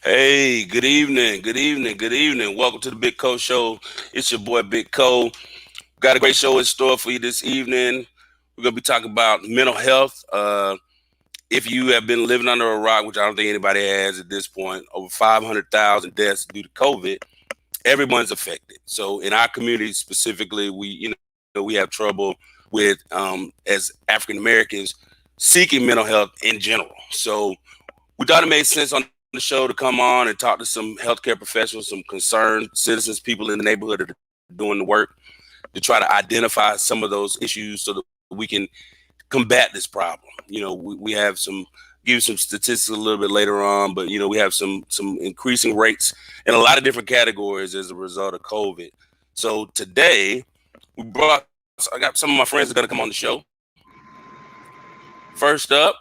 Hey, good evening, good evening, good evening. Welcome to the Big Co Show. It's your boy Big Co. Got a great show in store for you this evening. We're gonna be talking about mental health. If you have been living under a rock, which I don't think anybody has at this point, over 500,000 deaths due to COVID. Everyone's affected. So in our community specifically, we have trouble with as African Americans seeking mental health in general. So we thought it made sense on the show to come on and talk to some healthcare professionals, some concerned citizens, people in the neighborhood that are doing the work to try to identify some of those issues so that we can combat this problem. We have give you some statistics a little bit later on, but we have some increasing rates in a lot of different categories as a result of COVID. So today I got some of my friends that are going to come on the show. First up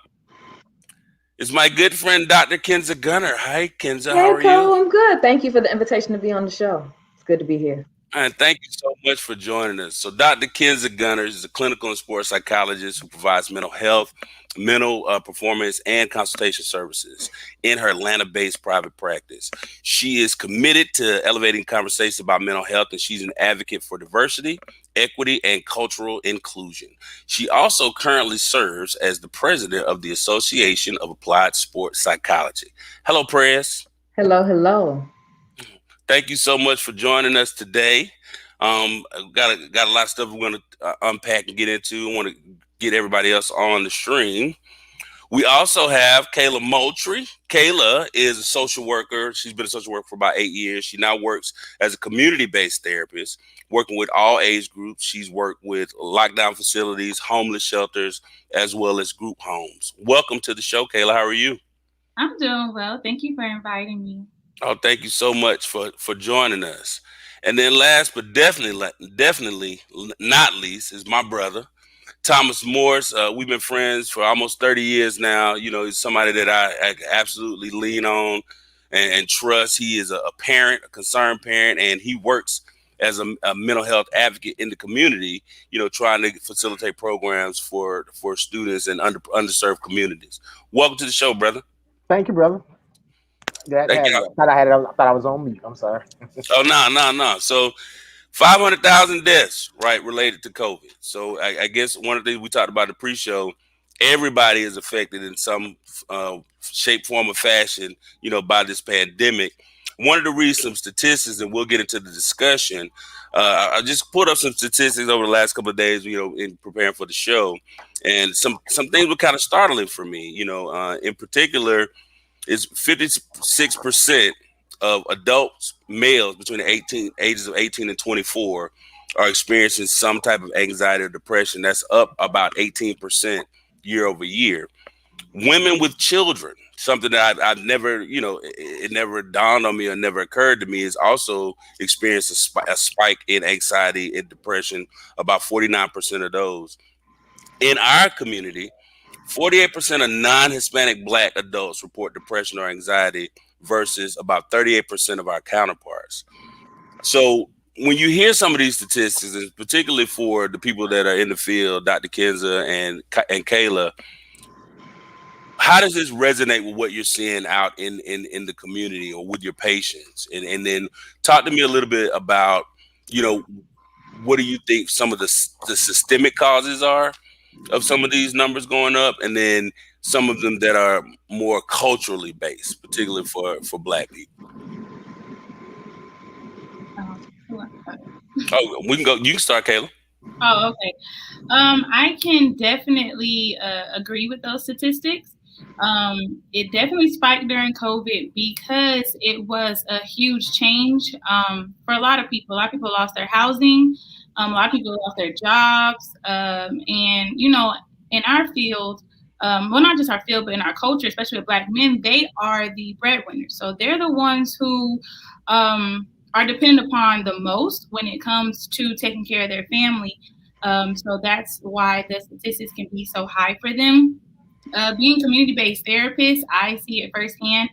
is my good friend Dr. Kenza Gunner. Hi Kenza, how are Hey, you? Cole, I'm good. Thank you for the invitation to be on the show. It's good to be here. And thank you so much for joining us. So, Dr. Kenza Gunner is a clinical and sports psychologist who provides mental health, mental performance, and consultation services in her Atlanta based private practice. She is committed to elevating conversations about mental health, and she's an advocate for diversity, equity, and cultural inclusion. She also currently serves as the president of the Association of Applied Sports Psychology. Hello, Press. Hello, hello. Thank you so much for joining us today. Got a lot of stuff we're going to unpack and get into. I want to get everybody else on the stream. We also have Kayla Moultrie. Kayla is a social worker. She's been a social worker for about 8 years. She now works as a community-based therapist, working with all age groups. She's worked with lockdown facilities, homeless shelters, as well as group homes. Welcome to the show, Kayla. How are you? I'm doing well. Thank you for inviting me. Oh, thank you so much for joining us. And then last but definitely not least is my brother, Thomas Morris. We've been friends for almost 30 years now. He's somebody that I absolutely lean on and trust. He is a parent, a concerned parent, and he works as a mental health advocate in the community, trying to facilitate programs for students in underserved communities. Welcome to the show, brother. Thank you, brother. Glad to Thank have you. you. I thought I was on mute. I'm sorry. Oh, no, no, no. So 500,000 deaths, right, related to COVID. So I guess one of the things we talked about in the pre-show, everybody is affected in some shape, form, or fashion, by this pandemic. One of the recent statistics, and we'll get into the discussion. I just put up some statistics over the last couple of days, in preparing for the show, and some things were kind of startling for me. In particular, is 56% of adults, males between the ages of 18 and 24 are experiencing some type of anxiety or depression. That's up about 18% year over year. Women with children, something that I've never, it never dawned on me or never occurred to me, is also experiencing a spike in anxiety and depression, about 49% of those. In our community, 48% of non-Hispanic Black adults report depression or anxiety versus about 38% of our counterparts. So when you hear some of these statistics, and particularly for the people that are in the field, Dr. Kenza and Kayla, how does this resonate with what you're seeing out in the community or with your patients? And then talk to me a little bit about, you know, what do you think some of the systemic causes are of some of these numbers going up, and then some of them that are more culturally based, particularly for Black people. Um, Oh, we can go. You can start, Kayla. oh, okay. I can definitely agree with those statistics. It definitely spiked during COVID because it was a huge change for a lot of people. A lot of people lost their housing. A lot of people lost their jobs. And, in our field, well, not just our field, but in our culture, especially with Black men, they are the breadwinners. So they're the ones who are dependent upon the most when it comes to taking care of their family. So that's why the statistics can be so high for them. Being community-based therapists, I see it firsthand.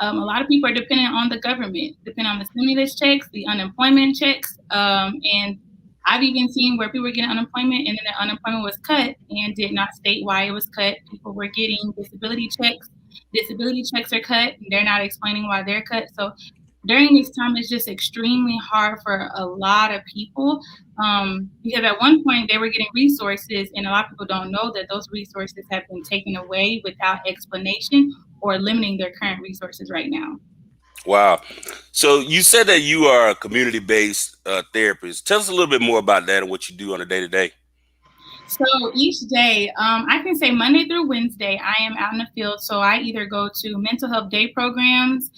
A lot of people are dependent on the government, depending on the stimulus checks, the unemployment checks, and I've even seen where people were getting unemployment and then the unemployment was cut and did not state why it was cut. People were getting disability checks disability checks are cut. They're not explaining why they're cut. So during this time, it's just extremely hard for a lot of people, because at one point they were getting resources, and a lot of people don't know that those resources have been taken away without explanation or limiting their current resources right now. Wow. So you said that you are a community-based therapist. Tell us a little bit more about that and what you do on a day-to-day. So each day, I can say Monday through Wednesday, I am out in the field. So I either go to mental health day programs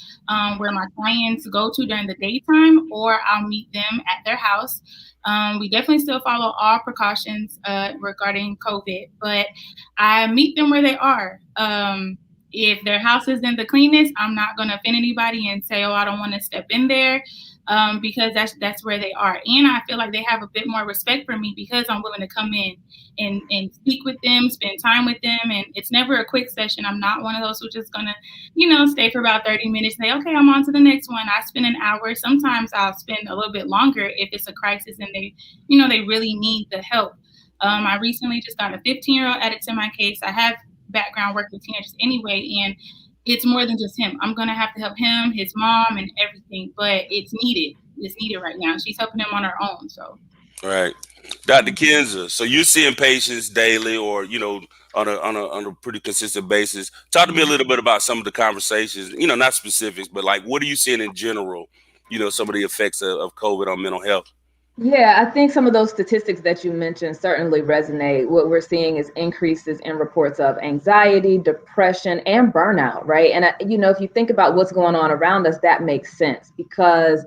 where my clients go to during the daytime, or I'll meet them at their house. We definitely still follow all precautions regarding COVID, but I meet them where they are. If their house isn't the cleanest, I'm not going to offend anybody and say, oh, I don't want to step in there, because that's where they are. And I feel like they have a bit more respect for me because I'm willing to come in and speak with them, spend time with them. And it's never a quick session. I'm not one of those who's just going to, stay for about 30 minutes, say, okay, I'm on to the next one. I spend an hour. Sometimes I'll spend a little bit longer if it's a crisis and they really need the help. I recently just got a 15-year-old added to my case. I have background work with teenagers anyway, and it's more than just him. I'm gonna have to help him, his mom, and everything, but it's needed. It's needed right now. She's helping him on her own. So, Right, Dr. Kinza. So you're seeing patients daily, or on a pretty consistent basis. Talk to me a little bit about some of the conversations. Not specifics, but like, what are you seeing in general? Some of the effects of COVID on mental health. Yeah, I think some of those statistics that you mentioned certainly resonate. What we're seeing is increases in reports of anxiety, depression, and burnout, right? And, if you think about what's going on around us, that makes sense because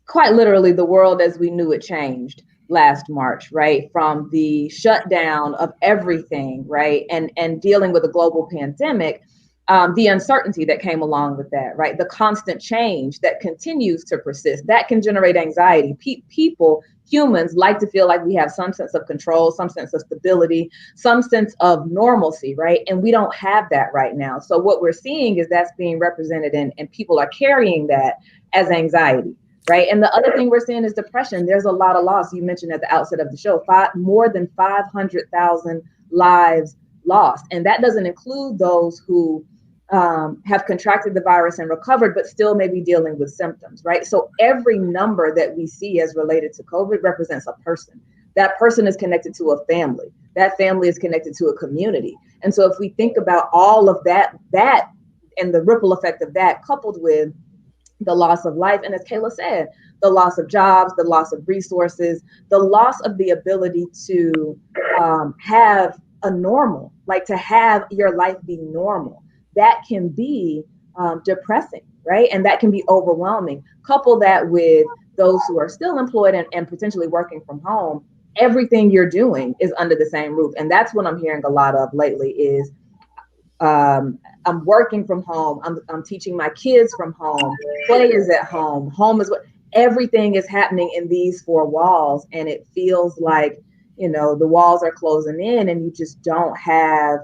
quite literally the world as we knew it changed last March, right? From the shutdown of everything, right? And dealing with a global pandemic, the uncertainty that came along with that, right? The constant change that continues to persist, that can generate anxiety. Humans like to feel like we have some sense of control, some sense of stability, some sense of normalcy, right? And we don't have that right now. So what we're seeing is that's being represented and people are carrying that as anxiety, right? And the other thing we're seeing is depression. There's a lot of loss. You mentioned at the outset of the show, more than 500,000 lives lost. And that doesn't include those who have contracted the virus and recovered, but still may be dealing with symptoms, right? So every number that we see as related to COVID represents a person. That person is connected to a family. That family is connected to a community. And so if we think about all of that and the ripple effect of that, coupled with the loss of life, and as Kayla said, the loss of jobs, the loss of resources, the loss of the ability to have a normal, like to have your life be normal, that can be depressing, right? And that can be overwhelming. Couple that with those who are still employed and potentially working from home, everything you're doing is under the same roof. And that's what I'm hearing a lot of lately is I'm working from home. I'm teaching my kids from home. Play is at home. Home is what everything is happening in these four walls. And it feels like, the walls are closing in and you just don't have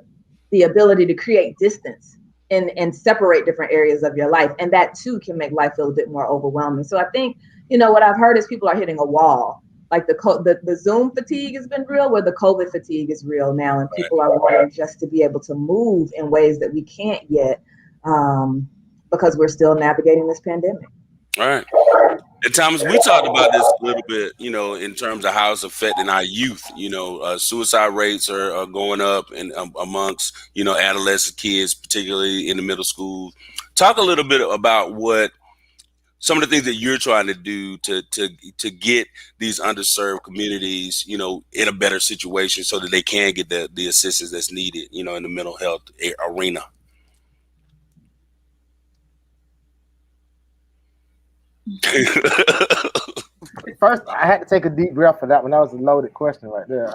the ability to create distance and separate different areas of your life. And that too can make life feel a bit more overwhelming. So I think, what I've heard is people are hitting a wall. Like the Zoom fatigue has been real, where the COVID fatigue is real now. And people are wanting just to be able to move in ways that we can't yet because we're still navigating this pandemic. All right. And Thomas, we talked about this a little bit, in terms of how it's affecting our youth. Suicide rates are going up and amongst, adolescent kids, particularly in the middle school. Talk a little bit about what some of the things that you're trying to do to get these underserved communities, in a better situation so that they can get the assistance that's needed, in the mental health arena. First, I had to take a deep breath for that one. That was a loaded question right there.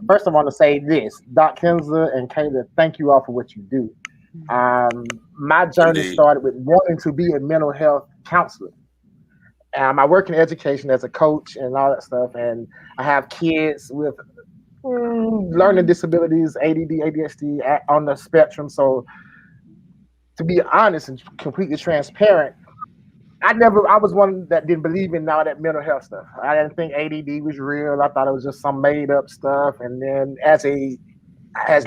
First, I want to say this. Doc Kinza and Kayla, thank you all for what you do. My journey started with wanting to be a mental health counselor. I work in education as a coach and all that stuff, and I have kids with learning disabilities, ADD, ADHD on the spectrum. So to be honest and completely transparent, I was one that didn't believe in all that mental health stuff. I didn't think ADD was real. I thought it was just some made up stuff. And then as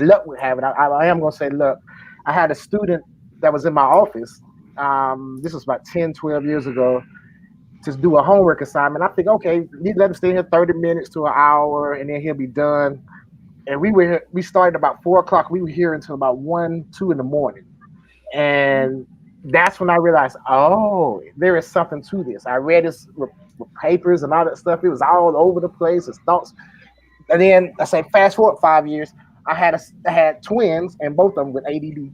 luck would have it, I am going to say luck, I had a student that was in my office. This was about 10, 12 years ago, to do a homework assignment. I think, okay, let him stay here 30 minutes to an hour, and then he'll be done. And we started about 4 o'clock. We were here until about 1, 2 in the morning. And that's when I realized, oh, there is something to this. I read this with papers and all that stuff. It was all over the place. His thoughts. And then I say, fast forward 5 years, I had twins, and both of them with ADD.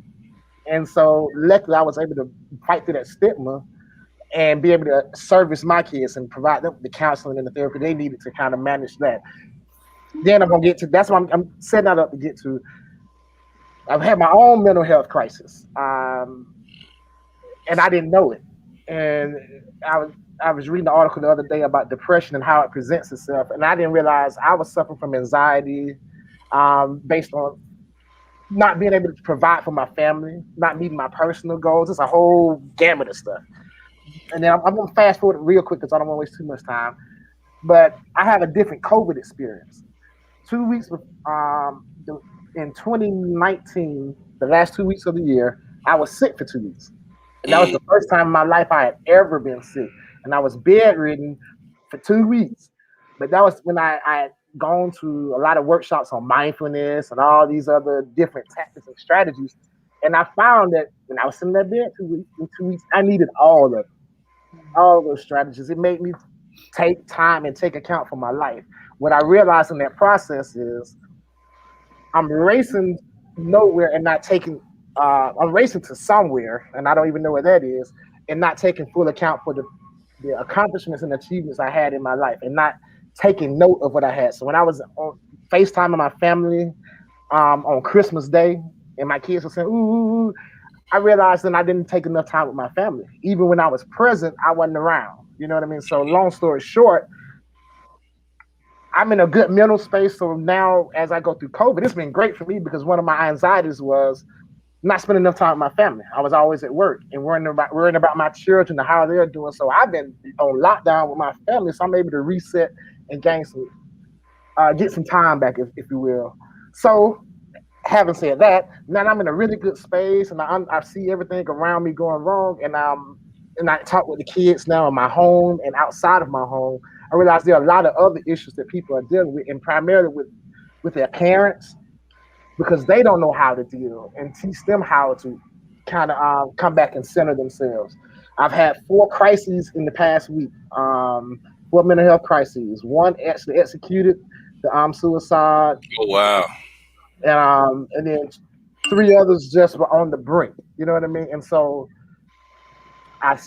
And so luckily, I was able to fight through that stigma and be able to service my kids and provide them the counseling and the therapy they needed to kind of manage that. Then I'm gonna get to that's what I'm setting that up to get to. I've had my own mental health crisis, and I didn't know it. And I was reading the article the other day about depression and how it presents itself, and I didn't realize I was suffering from anxiety, based on not being able to provide for my family, not meeting my personal goals. It's a whole gamut of stuff. And then I'm gonna fast forward real quick because I don't want to waste too much time. But I have a different COVID experience. 2 weeks in 2019, the last 2 weeks of the year, I was sick for 2 weeks. And that was the first time in my life I had ever been sick. And I was bedridden for 2 weeks. But that was when I had gone to a lot of workshops on mindfulness and all these other different tactics and strategies. And I found that when I was sitting in that bed 2 weeks, I needed all of those strategies. It made me take time and take account for my life. What I realized in that process is I'm racing nowhere and not taking. I'm racing to somewhere, and I don't even know where that is, and not taking full account for the accomplishments and achievements I had in my life, and not taking note of what I had. So when I was on FaceTime with my family on Christmas Day, and my kids were saying, "Ooh," I realized that I didn't take enough time with my family. Even when I was present, I wasn't around. You know what I mean? So long story short, I'm in a good mental space. So now as I go through COVID, it's been great for me because one of my anxieties was not spending enough time with my family. I was always at work and worrying about my children and how they're doing. So I've been on lockdown with my family. So I'm able to reset and get some time back, if you will. So having said that, now I'm in a really good space, and I see everything around me going wrong, and I talk with the kids now in my home and outside of my home. I realize there are a lot of other issues that people are dealing with, and primarily with their parents, because they don't know how to deal and teach them how to kind of come back and center themselves. I've had 4 crises in the past week, 4 mental health crises. One actually executed the suicide, Oh wow. and then 3 others just were on the brink. You know what I mean? And so I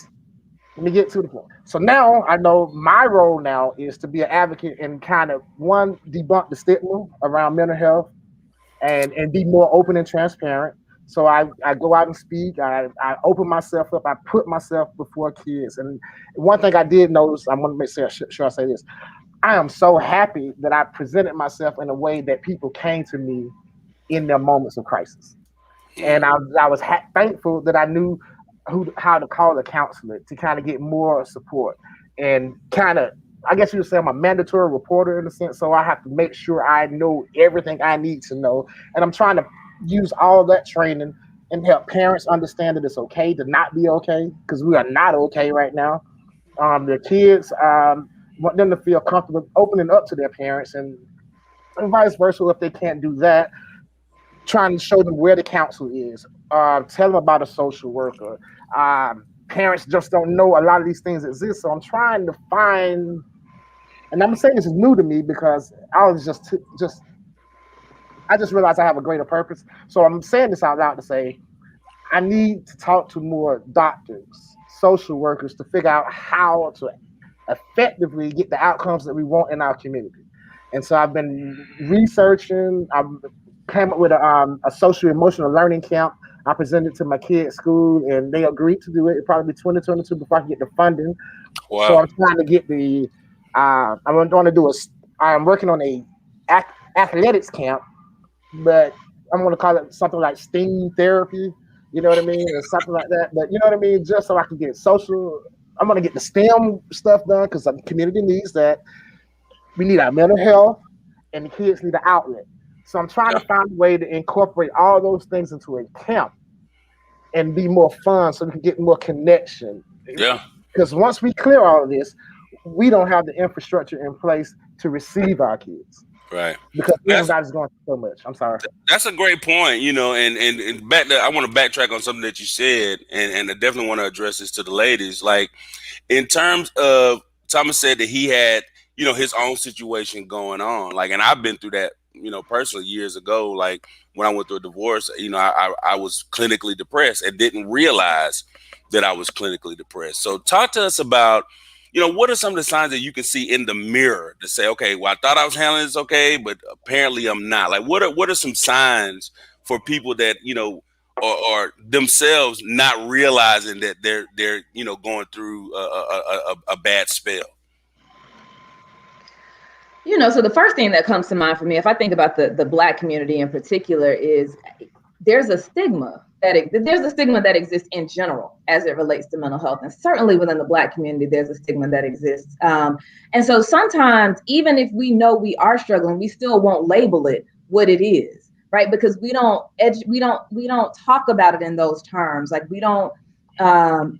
let me get to the point. So now I know my role now is to be an advocate and kind of one debunk the stigma around mental health and be more open and transparent. So I go out and speak. I open myself up. I put myself before kids. And one thing I did notice, I'm going to make sure I say this. I am so happy that I presented myself in a way that people came to me in their moments of crisis. And I was thankful that I knew how to call a counselor to kind of get more support and kind of, I guess you would say I'm a mandatory reporter in a sense, so I have to make sure I know everything I need to know, and I'm trying to use all that training and help parents understand that it's okay to not be okay, because we are not okay right now. Their kids want them to feel comfortable opening up to their parents, and vice versa if they can't do that, trying to show them where the counsel is, tell them about a social worker. Parents just don't know a lot of these things exist, so I'm trying to find. And I'm saying this is new to me because I just realized I have a greater purpose. So I'm saying this out loud to say I need to talk to more doctors, social workers to figure out how to effectively get the outcomes that we want in our community. And so I've been researching. I've came up with a social emotional learning camp. I presented to my kids' school, and they agreed to do it. It'll probably be 2022 before I can get the funding. So Wow. I'm trying to get the. I'm going to do a. I'm working on a athletics camp, but I'm going to call it something like STEAM therapy. You know what I mean, or something like that. But you know what I mean, just so I can get social. I'm going to get the STEM stuff done because the community needs that. We need our mental health, and the kids need an outlet. So I'm trying to Yeah. find a way to incorporate all those things into a camp. and be more fun so we can get more connection. Yeah. Because once we clear all of this, we don't have the infrastructure in place to receive our kids Right. because That's everybody's going through so much. I'm sorry. that's a great point, and back there, I want to backtrack on something that you said, and I definitely want to address this to the ladies. Like, in terms of Thomas said that he had, his own situation going on. Like, and I've been through that, personally years ago. Like when I went through a divorce, I was clinically depressed and didn't realize that I was clinically depressed. So talk to us about, what are some of the signs that you can see in the mirror to say, okay, well, I thought I was handling this okay, but apparently I'm not. Like, what are some signs for people that, are themselves not realizing that they're going through a bad spell? So the first thing that comes to mind for me, if I think about the Black community in particular, is there's a stigma that exists in general as it relates to mental health, and certainly within the Black community, there's a stigma that exists. And so sometimes, even if we know we are struggling, we still won't label it what it is, right? Because we don't talk about it in those terms. Like, we don't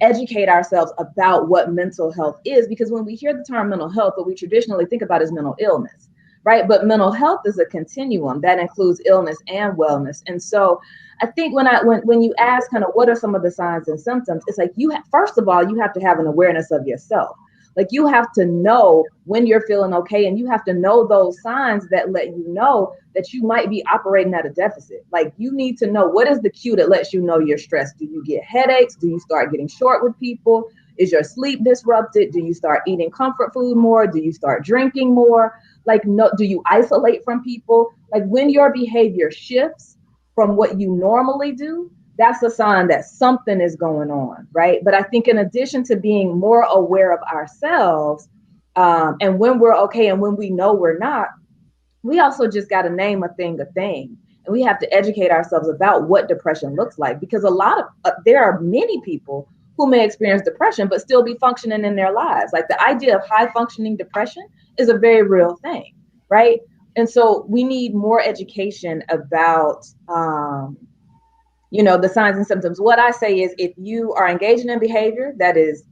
educate ourselves about what mental health is, because when we hear the term mental health, what we traditionally think about is mental illness, right? But mental health is a continuum that includes illness and wellness. And so I think when you ask kind of what are some of the signs and symptoms, it's like first of all, you have to have an awareness of yourself. Like, you have to know when you're feeling okay, and you have to know those signs that let you know that you might be operating at a deficit. Like, you need to know, what is the cue that lets you know you're stressed? Do you get headaches? Do you start getting short with people? Is your sleep disrupted? Do you start eating comfort food more? Do you start drinking more? Like, no, do you isolate from people? Like, when your behavior shifts from what you normally do, that's a sign that something is going on, right? But I think in addition to being more aware of ourselves, and when we're okay and when we know we're not, we also just got to name a thing. And we have to educate ourselves about what depression looks like, because there are many people who may experience depression but still be functioning in their lives. Like, the idea of high functioning depression is a very real thing, right? And so we need more education about the signs and symptoms. What I say is, if you are engaging in behavior that is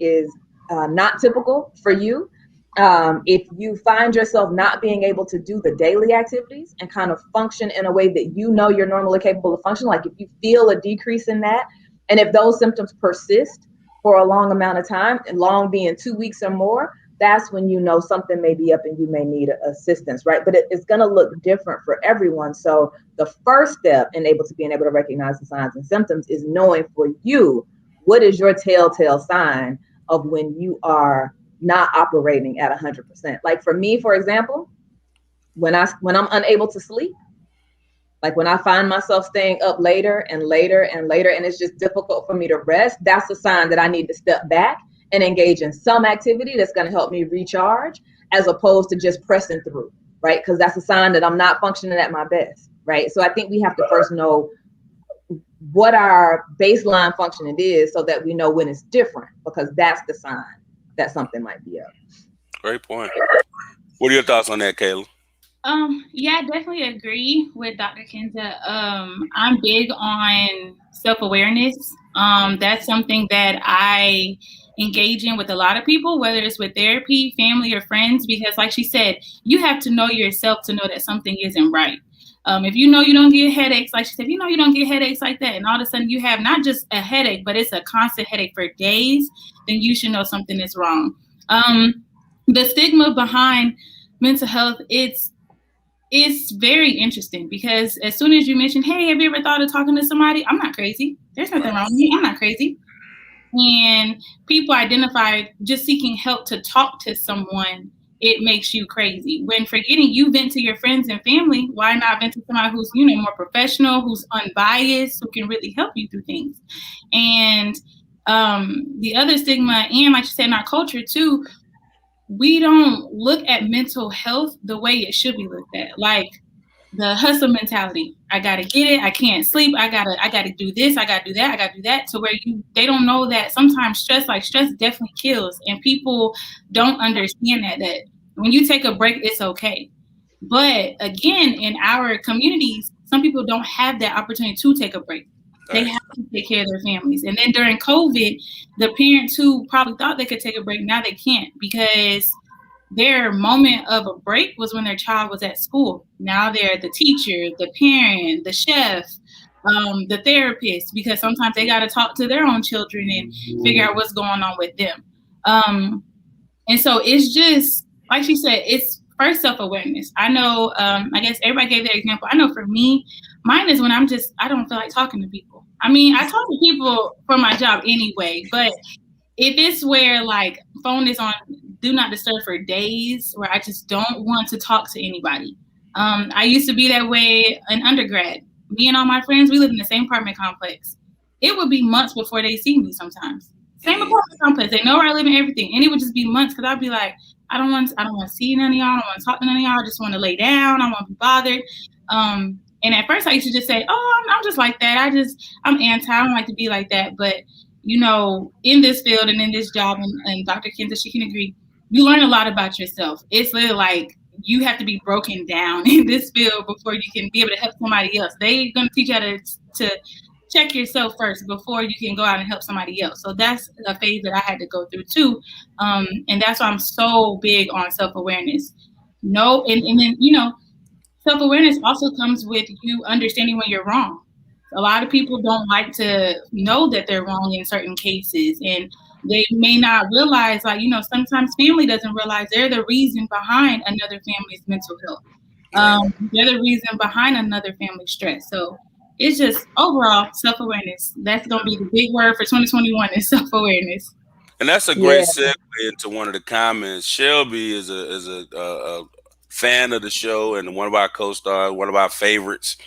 not typical for you, if you find yourself not being able to do the daily activities and kind of function in a way that you're normally capable of functioning, like if you feel a decrease in that, and if those symptoms persist for a long amount of time, and long being 2 weeks or more, that's when something may be up and you may need assistance, right? But it's going to look different for everyone. So the first step in being able to recognize the signs and symptoms is knowing for you, what is your telltale sign of when you are not operating at 100%. Like, for me, for example, when I'm unable to sleep, like when I find myself staying up later and later and later, and it's just difficult for me to rest, that's a sign that I need to step back and engage in some activity that's going to help me recharge, as opposed to just pressing through, right? Because that's a sign that I'm not functioning at my best, right? So I think we have to first know what our baseline functioning is, so that we know when it's different, because that's the sign that something might be up. Great point. What are your thoughts on that, Kayla? Yeah, I definitely agree with Dr. Kenza. I'm big on self-awareness. That's something that I engage in with a lot of people, whether it's with therapy, family, or friends, because like she said, you have to know yourself to know that something isn't right. If you know you don't get headaches, like she said, if you know you don't get headaches like that, and all of a sudden you have not just a headache, but it's a constant headache for days, then you should know something is wrong. The stigma behind mental health, it's very interesting, because as soon as you mention, hey, have you ever thought of talking to somebody? I'm not crazy. There's nothing wrong with me. I'm not crazy. And people identify just seeking help to talk to someone, it makes you crazy. When forgetting, you vent to your friends and family, why not vent to somebody who's, more professional, who's unbiased, who can really help you through things? And the other stigma, and like you said, in our culture too, we don't look at mental health the way it should be looked at. Like the hustle mentality. I gotta get it. I can't sleep. I gotta do this. I gotta do that. I gotta do that. To where they don't know that sometimes stress definitely kills, and people don't understand that when you take a break, it's okay. But again, in our communities, some people don't have that opportunity to take a break. They have to take care of their families. And then during COVID, the parents who probably thought they could take a break, now they can't, because their moment of a break was when their child was at school. Now they're the teacher, the parent, the chef, the therapist, because sometimes they got to talk to their own children and figure out what's going on with them. And so it's just, like she said, it's first self-awareness. I know, I guess everybody gave their example. I know for me, mine is when I don't feel like talking to people. I mean, I talk to people for my job anyway, but if it's where like phone is on do not disturb for days, where I just don't want to talk to anybody. I used to be that way in undergrad. Me and all my friends, we lived in the same apartment complex. It would be months before they see me sometimes. Same apartment complex. They know where I live and everything. And it would just be months, because I'd be like, I don't want to see none of y'all. I don't want to talk to none of y'all. I just want to lay down. I don't want to be bothered. And at first I used to just say, oh, I'm just like that. I'm anti. I don't like to be like that. But, you know, in this field and in this job, and Dr. Kenza, she can agree, you learn a lot about yourself. It's literally like you have to be broken down in this field before you can be able to help somebody else. They're going to teach you how to check yourself first before you can go out and help somebody else. So that's a phase that I had to go through too. And that's why I'm so big on self-awareness. And then, you know, self-awareness also comes with you understanding when you're wrong. A lot of people don't like to know that they're wrong in certain cases, and they may not realize, like, you know, sometimes family doesn't realize they're the reason behind another family's mental health. They're the reason behind another family's stress. So it's just overall self-awareness. That's going to be the big word for 2021 is self-awareness. And that's a great segue into one of the comments. Shelby is a fan of the show and one of our co-stars, one of our favorites.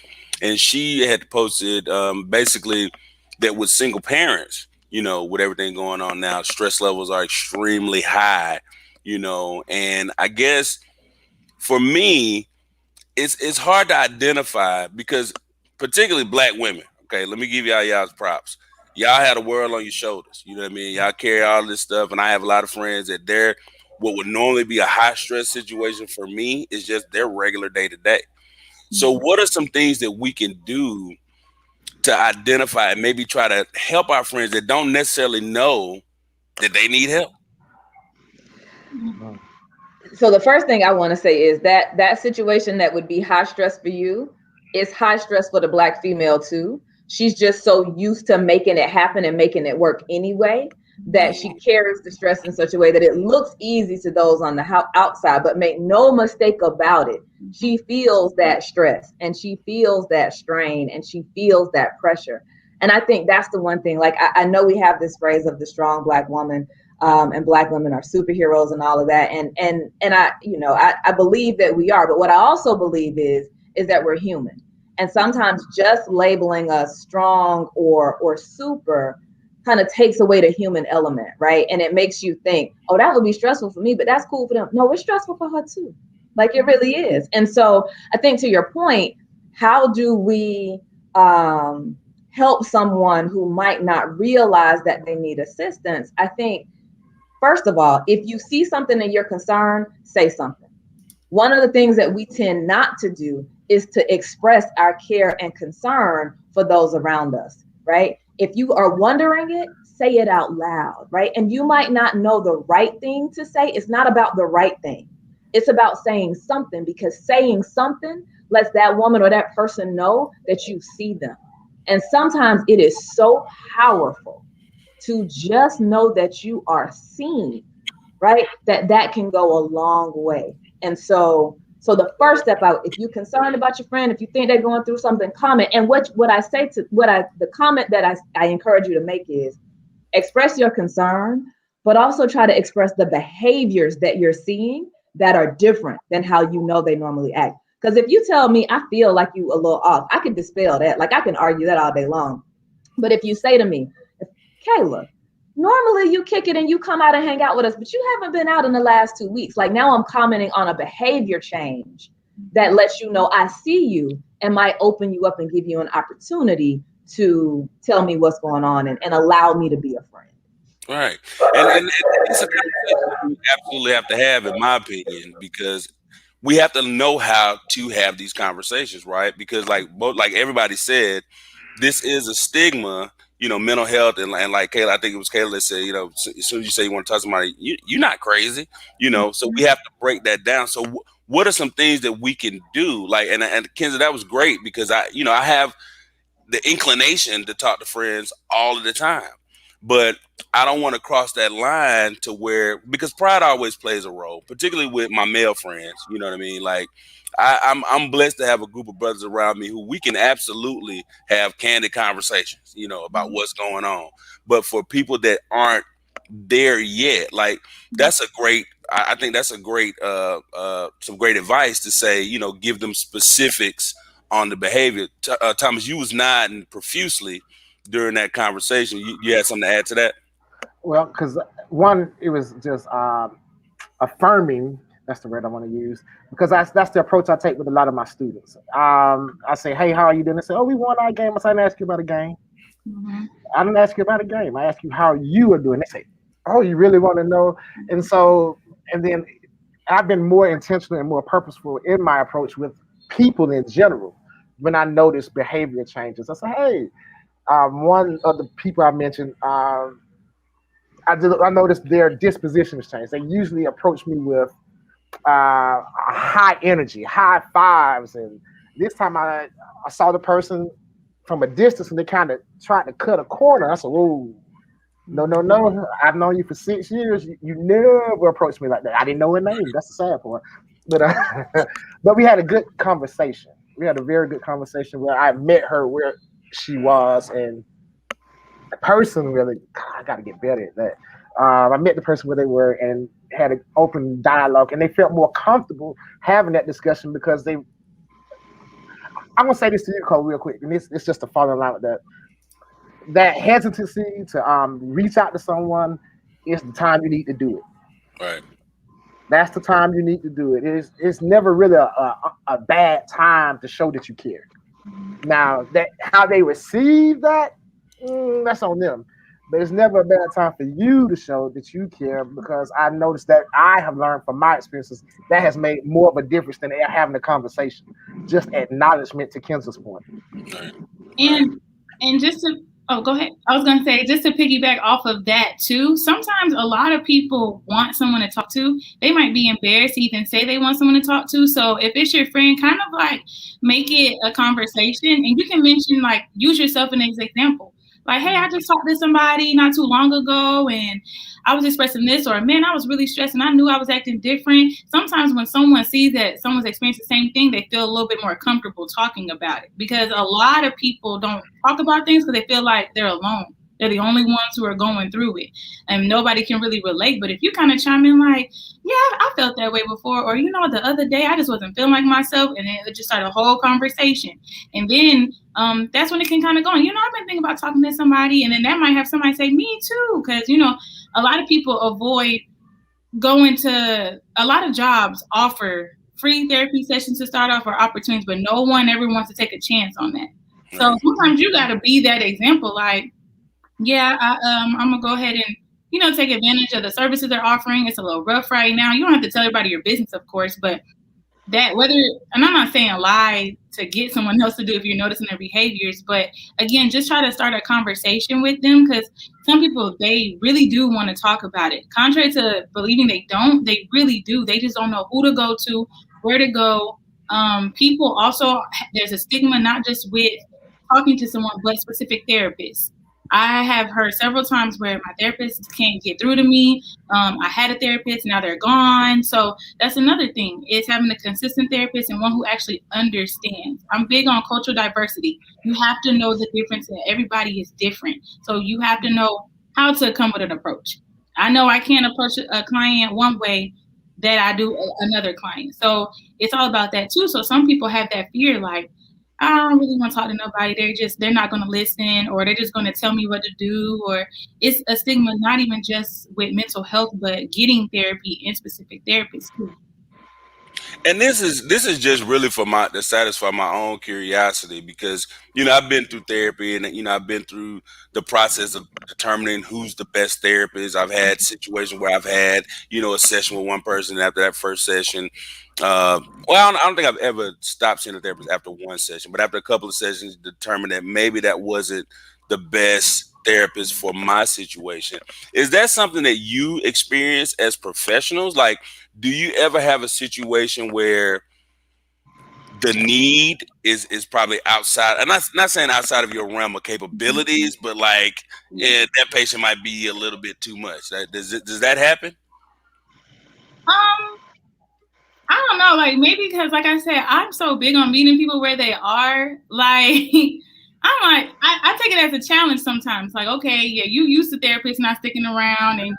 And she had posted basically that with single parents, you know, with everything going on now, stress levels are extremely high, you know. And I guess for me, it's hard to identify, because particularly Black women, okay, let me give y'all's props. Y'all had a world on your shoulders, you know what I mean? Y'all carry all this stuff, and I have a lot of friends that what would normally be a high stress situation for me is just their regular day to day. So what are some things that we can do to identify and maybe try to help our friends that don't necessarily know that they need help? So the first thing I want to say is that situation that would be high stress for you is high stress for the Black female too. She's just so used to making it happen and making it work anyway that she carries the stress in such a way that it looks easy to those on the outside, but make no mistake about it. She feels that stress and she feels that strain and she feels that pressure. And I think that's the one thing, like, I know we have this phrase of the strong Black woman, and Black women are superheroes and all of that. And I believe that we are, but what I also believe is that we're human. And sometimes just labeling us strong or super kind of takes away the human element, right? And it makes you think, oh, that would be stressful for me, but that's cool for them. No, it's stressful for her too. Like, it really is. And so I think, to your point, how do we help someone who might not realize that they need assistance? I think, first of all, if you see something and you're concerned, say something. One of the things that we tend not to do is to express our care and concern for those around us, right? If you are wondering it, say it out loud, right? And you might not know the right thing to say. It's not about the right thing. It's about saying something, because saying something lets that woman or that person know that you see them. And sometimes it is so powerful to just know that you are seen, right? That can go a long way. And so the first step out, if you're concerned about your friend, if you think they're going through something, comment. And what I say to the comment that I encourage you to make is express your concern, but also try to express the behaviors that you're seeing that are different than how you know they normally act. Because if you tell me I feel like you a little off, I can dispel that. Like, I can argue that all day long. But if you say to me, Kayla, normally you kick it and you come out and hang out with us, but you haven't been out in the last 2 weeks. Like, now I'm commenting on a behavior change that lets you know I see you and might open you up and give you an opportunity to tell me what's going on and allow me to be a friend. Right. And it's a conversation we absolutely have to have, in my opinion, because we have to know how to have these conversations, right? Because like everybody said, this is a stigma, mental health, and like Kayla, I think it was Kayla that said, as soon as you say you want to touch somebody, you're not crazy, so we have to break that down. So what are some things that we can do? Like, and Kenzie, that was great because I have the inclination to talk to friends all of the time, but I don't want to cross that line to where, because pride always plays a role, particularly with my male friends. You know what I mean? Like, I'm blessed to have a group of brothers around me who we can absolutely have candid conversations, about what's going on. But for people that aren't there yet, like, that's a great. I think that's a great, some great advice to say, give them specifics on the behavior. Thomas, you was nodding profusely during that conversation. You had something to add to that? Well, because one, it was just affirming. That's the word I want to use because that's the approach I take with a lot of my students. I say, "Hey, how are you doing?" They say, "Oh, we won our game." I say, "I didn't ask you about a game. Mm-hmm. I didn't ask you about a game. I asked you how you are doing." They say, "Oh, you really want to know?" And so, and then I've been more intentional and more purposeful in my approach with people in general. When I notice behavior changes, I say, "Hey." One of the people I mentioned, I noticed their dispositions change. They usually approach me with high energy, high fives, and this time I saw the person from a distance and they kind of tried to cut a corner. I said, "Whoa, no, no, no! I've known you for 6 years. You never approached me like that." I didn't know her name. That's the sad part. But but we had a good conversation. We had a very good conversation where I met her where she was, and the person really, I got to get better at that. I met the person where they were and had an open dialogue, and they felt more comfortable having that discussion because they. I'm gonna say this to you, Cole, real quick, and it's just to follow in line with that. That hesitancy to reach out to someone is the time you need to do it. Right. That's the time you need to do it. It's never really a bad time to show that you care. Now that how they receive that, that's on them. But it's never a bad time for you to show that you care because I noticed that I have learned from my experiences that has made more of a difference than having a conversation. Just acknowledgement to Kenza's point. Right. Right. And just to go ahead. I was gonna say just to piggyback off of that too. Sometimes a lot of people want someone to talk to. They might be embarrassed to even say they want someone to talk to. So if it's your friend, kind of like make it a conversation, and you can mention like use yourself as an example. Like, hey, I just talked to somebody not too long ago, and I was expressing this, or man, I was really stressed and I knew I was acting different. Sometimes when someone sees that someone's experienced the same thing, they feel a little bit more comfortable talking about it because a lot of people don't talk about things because they feel like they're alone. They're the only ones who are going through it and nobody can really relate. But if you kind of chime in like, yeah, I felt that way before, or, the other day I just wasn't feeling like myself, and then it just started a whole conversation. And then that's when it can kind of go. And, I've been thinking about talking to somebody, and then that might have somebody say me too. Because, a lot of people avoid going to a lot of jobs offer free therapy sessions to start off or opportunities, but no one ever wants to take a chance on that. So sometimes you got to be that example. Like, yeah, I'm gonna go ahead and take advantage of the services they're offering. It's a little rough right now. You don't have to tell everybody your business, of course, but that whether, and I'm not saying lie to get someone else to do if you're noticing their behaviors, but again, just try to start a conversation with them because some people, they really do want to talk about it. Contrary to believing they don't, they really do. They just don't know who to go to, where to go. People also, there's a stigma not just with talking to someone, but specific therapists. I have heard several times where my therapist can't get through to me. I had a therapist, now they're gone. So that's another thing is having a consistent therapist and one who actually understands. I'm big on cultural diversity. You have to know the difference and everybody is different. So you have to know how to come with an approach. I know I can't approach a client one way that I do another client. So it's all about that too. So some people have that fear like, I don't really want to talk to nobody. They're not going to listen, or they're just going to tell me what to do. Or it's a stigma, not even just with mental health, but getting therapy in specific therapists too. And this is just really for my to satisfy my own curiosity because I've been through therapy and I've been through the process of determining who's the best therapist. I've had situations where I've had a session with one person and after that first session. Well, I don't think I've ever stopped seeing a therapist after one session, but after a couple of sessions, determined that maybe that wasn't the best therapist for my situation. Is that something that you experience as professionals? Like, do you ever have a situation where the need is probably outside? I'm not saying outside of your realm of capabilities, but like, that patient might be a little bit too much. Does that happen? Um, I don't know, like maybe because, like I said, I'm so big on meeting people where they are. Like, I'm like, I take it as a challenge sometimes. Like, okay, yeah, you used to therapists not sticking around, and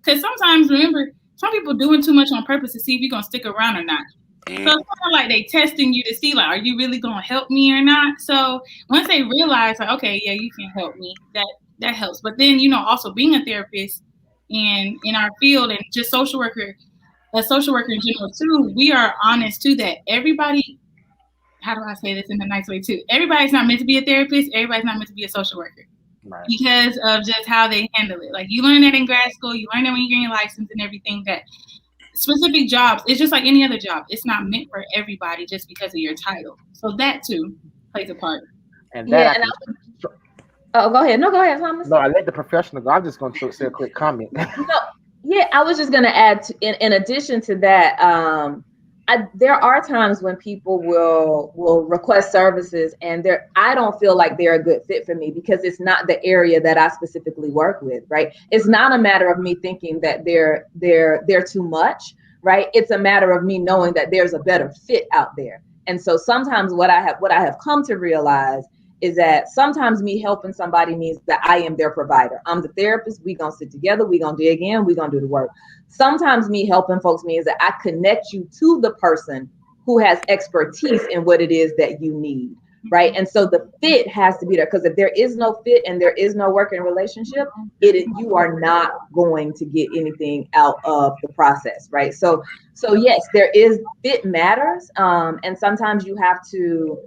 because sometimes remember, some people doing too much on purpose to see if you're gonna stick around or not. So it's kind of like they testing you to see, like, are you really gonna help me or not? So once they realize, like, okay, yeah, you can help me, that helps. But then also being a therapist and in our field and just a social worker in general too, we are honest too that everybody, how do I say this in a nice way too? Everybody's not meant to be a therapist. Everybody's not meant to be a social worker Right. because of just how they handle it. Like you learn that in grad school, you learn that when you get your license and everything. That specific jobs, it's just like any other job. It's not meant for everybody just because of your title. So that too plays a part. And that oh, go ahead. No, go ahead, Thomas. No, I let the professional go. I'm just going to say a quick comment. Yeah, I was just going to add, in addition to that, there are times when people will request services, and I don't feel like they're a good fit for me because it's not the area that I specifically work with, right? It's not a matter of me thinking that they're too much, right? It's a matter of me knowing that there's a better fit out there. And so sometimes what I have come to realize is that sometimes me helping somebody means that I am their provider. I'm the therapist. We're going to sit together. We're going to dig in. We're going to do the work. Sometimes me helping folks means that I connect you to the person who has expertise in what it is that you need, right? And so the fit has to be there, because if there is no fit and there is no working relationship, you are not going to get anything out of the process, right? So yes, there is fit matters, and sometimes you have to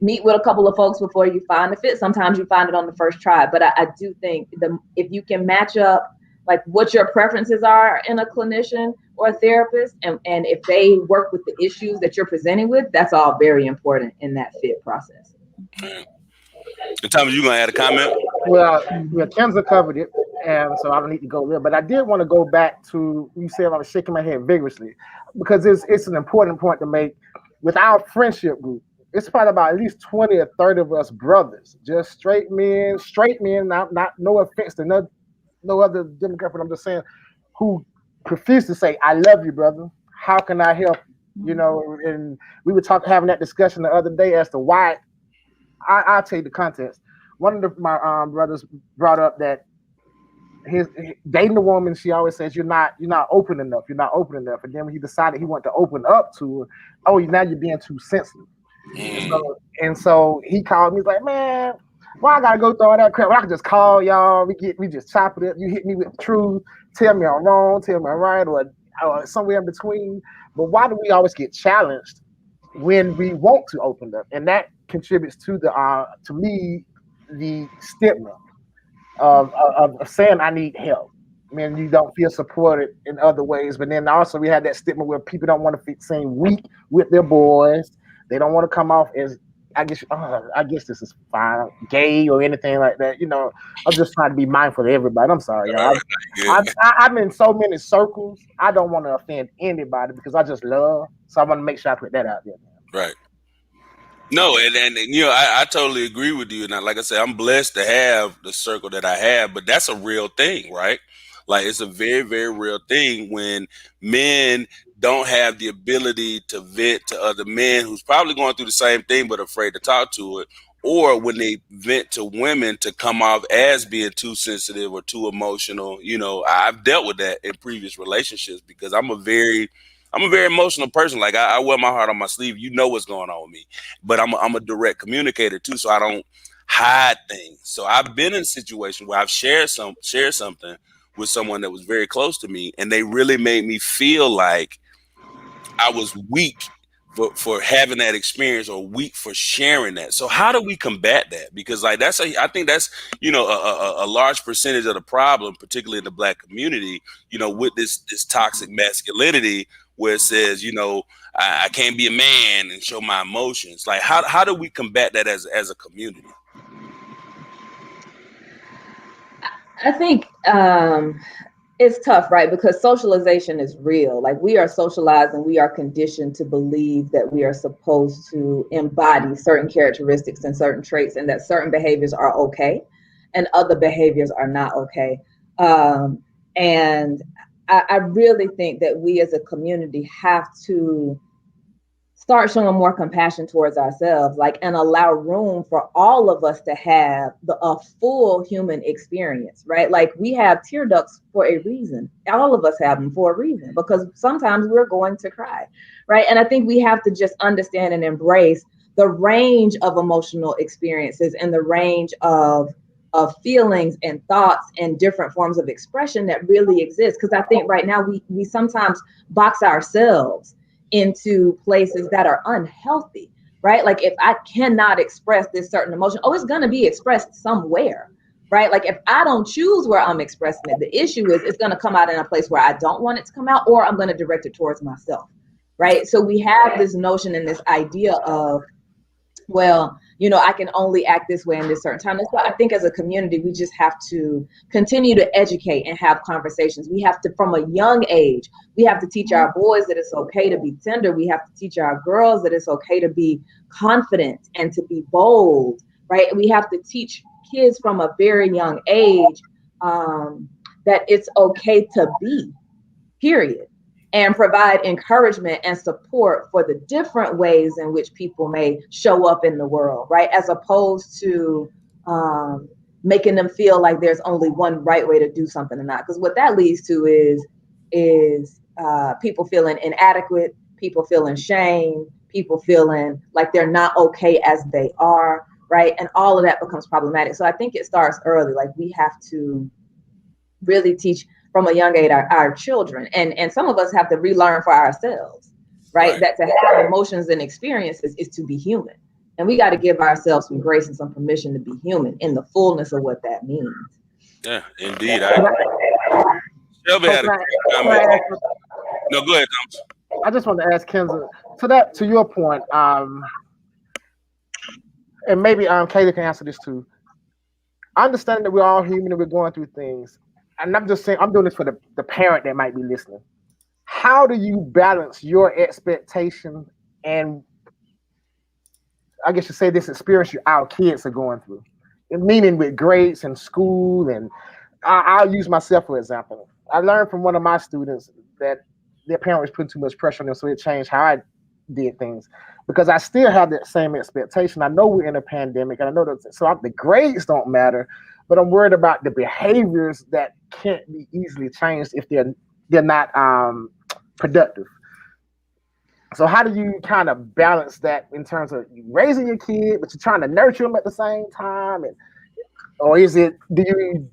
meet with a couple of folks before you find the fit. Sometimes you find it on the first try, but I do think if you can match up like what your preferences are in a clinician or a therapist, and if they work with the issues that you're presenting with, that's all very important in that fit process. And Thomas, you gonna add a comment? Well, Kenza covered it, and so I don't need to go there. But I did want to go back to, you said I was shaking my head vigorously, because it's an important point to make. With our friendship group, it's probably about at least 20 or 30 of us brothers, just straight men, not no offense to no other demographic. I'm just saying, who profess to say, "I love you, brother. How can I help?" And we were having that discussion the other day as to why. I'll tell you the context. One of my brothers brought up that his dating a woman, she always says, you're not open enough. You're not open enough. And then when he decided he wanted to open up to her, oh, now you're being too sensitive. And so he called me. He's like, man, why I gotta go through all that crap? Well, I can just call y'all. We just chop it up. You hit me with the truth. Tell me I'm wrong. Tell me I'm right, or somewhere in between. But why do we always get challenged when we want to open up? And that contributes to to me, the stigma of saying I need help. I mean, you don't feel supported in other ways. But then also we have that stigma where people don't want to seem weak with their boys. They don't want to come off as, I guess this is fine, gay or anything like that. I'm just trying to be mindful of everybody. I'm sorry, y'all. I'm in so many circles. I don't want to offend anybody because I just love. So I want to make sure I put that out there. Right. No, and I totally agree with you. And like I said, I'm blessed to have the circle that I have, but that's a real thing, right? Like, it's a very, very real thing when men don't have the ability to vent to other men who's probably going through the same thing but afraid to talk to it, or when they vent to women to come off as being too sensitive or too emotional. I've dealt with that in previous relationships because I'm a very emotional person. Like, I wear my heart on my sleeve. You know what's going on with me, but I'm a direct communicator too, so I don't hide things. So I've been in a situation where I've shared something with someone that was very close to me, and they really made me feel like I was weak for having that experience, or weak for sharing that. So how do we combat that? Because like I think that's a large percentage of the problem, particularly in the Black community. With this toxic masculinity, where it says I can't be a man and show my emotions. Like how do we combat that as a community? I think it's tough, right? Because socialization is real. Like, we are socialized and we are conditioned to believe that we are supposed to embody certain characteristics and certain traits, and that certain behaviors are okay and other behaviors are not okay. And I really think that we as a community have to start showing more compassion towards ourselves, like, and allow room for all of us to have a full human experience, right? Like, we have tear ducts for a reason. All of us have them for a reason, because sometimes we're going to cry, right? And I think we have to just understand and embrace the range of emotional experiences and the range of feelings and thoughts and different forms of expression that really exist. Because I think right now we sometimes box ourselves into places that are unhealthy, right? Like, if I cannot express this certain emotion, it's going to be expressed somewhere, right? Like, if I don't choose where I'm expressing it, the issue is it's going to come out in a place where I don't want it to come out, or I'm going to direct it towards myself, right? So we have this notion and this idea of, well, I can only act this way in this certain time. That's why I think as a community, we just have to continue to educate and have conversations. We have to, from a young age, we have to teach our boys that it's okay to be tender. We have to teach our girls that it's okay to be confident and to be bold, right? We have to teach kids from a very young age that it's okay to be, period. And provide encouragement and support for the different ways in which people may show up in the world, right? As opposed to making them feel like there's only one right way to do something or not. Because what that leads to is people feeling inadequate, people feeling shame, people feeling like they're not okay as they are, right? And all of that becomes problematic. So I think it starts early. Like, we have to really teach from a young age our children, and some of us have to relearn for ourselves, right? That to have emotions and experiences is to be human, and we got to give ourselves some grace and some permission to be human in the fullness of what that means. Yeah, indeed. Shelby had a great comment. No, go ahead, Thomas. I just want to ask Kenza, to your point, and maybe Kayla can answer this too. I understand that we're all human and we're going through things. And I'm just saying, I'm doing this for the parent that might be listening. How do you balance your expectation and, I guess you say, this experience our kids are going through? Meaning with grades and school, and I'll use myself for example. I learned from one of my students that their parent was putting too much pressure on them, so it changed how I did things. Because I still have that same expectation. I know we're in a pandemic, and I know that, so the grades don't matter, but I'm worried about the behaviors that can't be easily changed if they're not productive. So how do you kind of balance that in terms of raising your kid, but you're trying to nurture them at the same time, or do you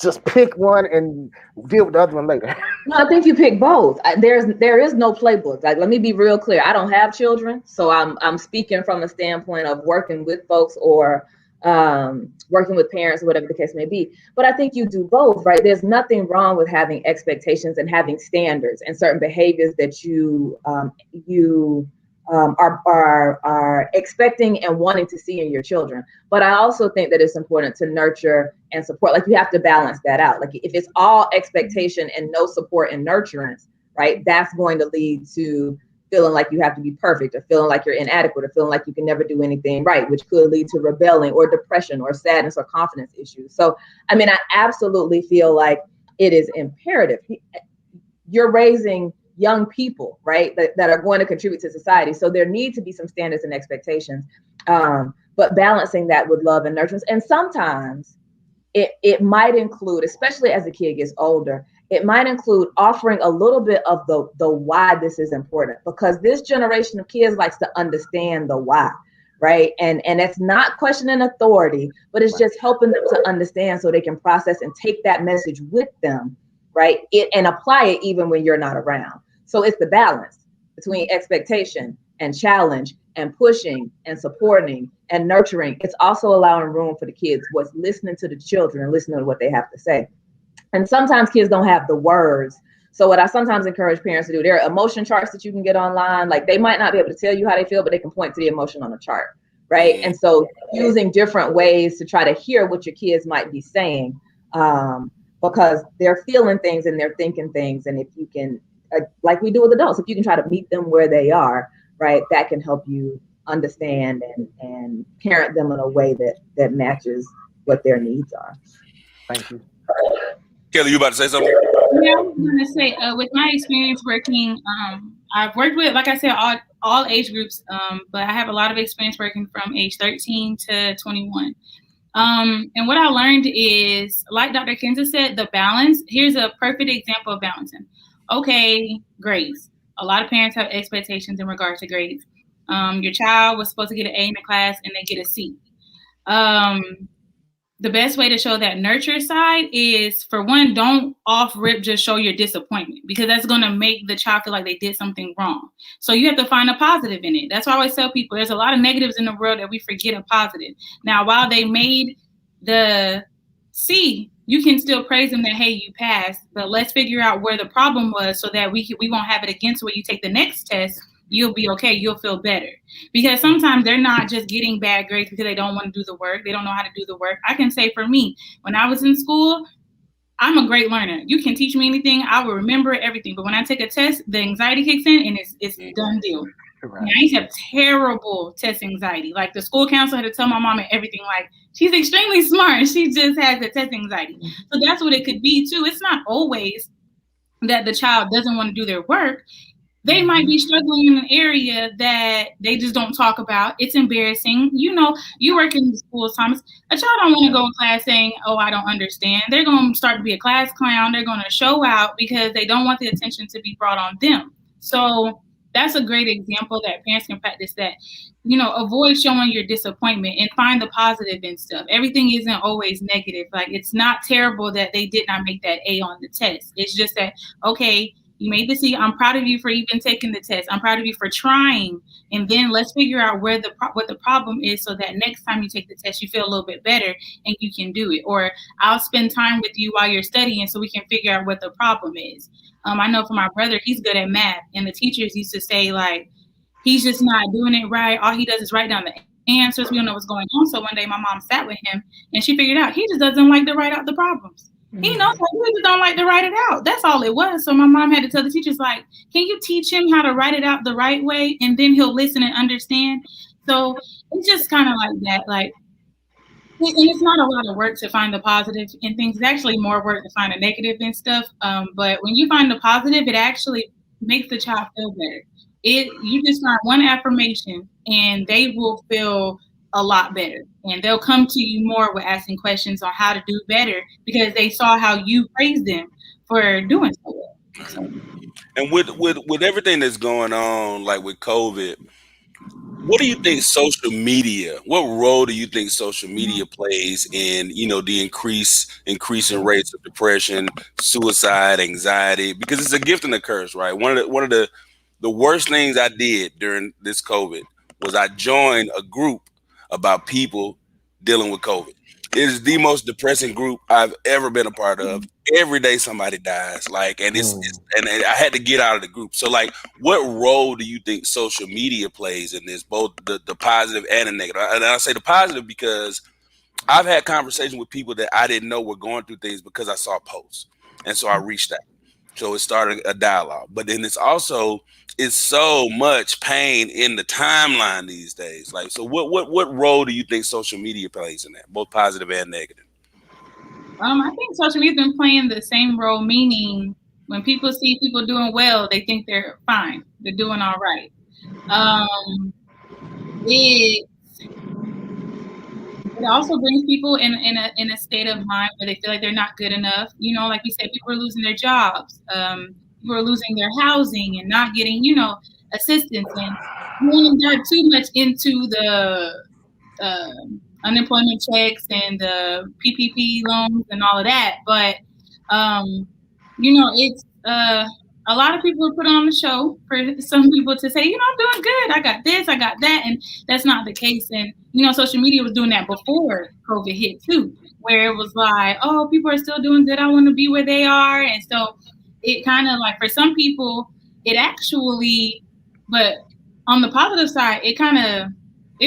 just pick one and deal with the other one later? No, I think you pick both. There is no playbook. Like, let me be real clear. I don't have children, so I'm speaking from a standpoint of working with folks or working with parents, or whatever the case may be. But I think you do both, right? There's nothing wrong with having expectations and having standards and certain behaviors that you are expecting and wanting to see in your children. But I also think that it's important to nurture and support. Like, you have to balance that out. Like, if it's all expectation and no support and nurturance, right, that's going to lead to feeling like you have to be perfect, or feeling like you're inadequate, or feeling like you can never do anything right, which could lead to rebelling or depression or sadness or confidence issues. So, I mean, I absolutely feel like it is imperative. You're raising young people, right, that are going to contribute to society. So there need to be some standards and expectations, but balancing that with love and nurturance. And sometimes it might include, especially as the kid gets older, it might include offering a little bit of the why this is important, because this generation of kids likes to understand the why, right? And it's not questioning authority, but it's just helping them to understand so they can process and take that message with them, right? And apply it even when you're not around. So it's the balance. between expectation and challenge and pushing and supporting and nurturing. It's also allowing room for the kids, what's listening to the children and listening to what they have to say. And sometimes kids don't have the words. So what I sometimes encourage parents to do, there are emotion charts that you can get online. Like, they might not be able to tell you how they feel, but they can point to the emotion on a chart, right? And so using different ways to try to hear what your kids might be saying, because they're feeling things and they're thinking things. And if you can, like we do with adults, if you can try to meet them where they are, right, that can help you understand and parent them in a way that matches what their needs are. Thank you. Kelly, you about to say something? Yeah, I was going to say, with my experience working, I've worked with, like I said, all age groups, but I have a lot of experience working from age 13 to 21. And what I learned is, like Dr. Kenza said, the balance. Here's a perfect example of balancing. Okay, grades. A lot of parents have expectations in regard to grades. Your child was supposed to get an A in the class and they get a C. The best way to show that nurture side is, for one, don't off rip just show your disappointment, because that's going to make the child feel like they did something wrong. So you have to find a positive in it. That's why I always tell people there's a lot of negatives in the world that we forget a positive. Now, while they made the C, you can still praise them that, hey, you passed, but let's figure out where the problem was so that we won't have it again. So when you take the next test, you'll be okay. You'll feel better. Because sometimes they're not just getting bad grades because they don't want to do the work. They don't know how to do the work. I can say for me, when I was in school, I'm a great learner. You can teach me anything. I will remember everything. But when I take a test, the anxiety kicks in and it's done deal. Right. I used to have terrible test anxiety. Like, the school counselor had to tell my mom and everything, like, she's extremely smart. She just has the test anxiety. So that's what it could be too. It's not always that the child doesn't want to do their work. They might be struggling in an area that they just don't talk about. It's embarrassing. You know, you work in the schools, Thomas. A child don't want to go in class saying, oh, I don't understand. They're going to start to be a class clown. They're going to show out because they don't want the attention to be brought on them. So that's a great example that parents can practice that. You know, avoid showing your disappointment and find the positive in stuff. Everything isn't always negative. Like, it's not terrible that they did not make that A on the test. It's just that, okay, you made the C. I'm proud of you for even taking the test. I'm proud of you for trying. And then let's figure out what the problem is, so that next time you take the test, you feel a little bit better and you can do it. Or I'll spend time with you while you're studying so we can figure out what the problem is. I know for my brother, he's good at math. And the teachers used to say, like, he's just not doing it right. All he does is write down the answers. We don't know what's going on. So one day my mom sat with him and she figured out he just doesn't like to write out the problems. He knows that he just don't like to write it out. That's all it was. So my mom had to tell the teachers, like, can you teach him how to write it out the right way? And then he'll listen and understand. So it's just kind of like that. Like, and it's not a lot of work to find the positive in things. It's actually more work to find the negative and stuff. But when you find the positive, it actually makes the child feel better. You just find one affirmation and they will feel a lot better, and they'll come to you more with asking questions on how to do better because they saw how you praised them for doing so well. So. And with everything that's going on, like with COVID, what do you think what role do you think social media plays in, you know, the increasing rates of depression, suicide, anxiety? Because it's a gift and a curse, right? One of the worst things I did during this COVID was I joined a group about people dealing with COVID. It is the most depressing group I've ever been a part of. Every day somebody dies, like, and and I had to get out of the group. So, like, what role do you think social media plays in this, both the positive and the negative? And I say the positive because I've had conversations with people that I didn't know were going through things because I saw posts, and so I reached out. So it started a dialogue. But then it's so much pain in the timeline these days. Like, so what role do you think social media plays in that, both positive and negative? I think social media's been playing the same role, meaning when people see people doing well, they think they're fine. They're doing all right. It also brings people in a state of mind where they feel like they're not good enough. You know, like you said, people are losing their jobs. People are losing their housing and not getting, you know, assistance. And we won't dive too much into the unemployment checks and the PPP loans and all of that. But, you know, a lot of people put on the show for some people to say, I'm doing good. I got this, I got that. And that's not the case. And, social media was doing that before COVID hit too, where it was like, oh, people are still doing good. I want to be where they are. And so it kind of like for some people, it actually, but on the positive side, it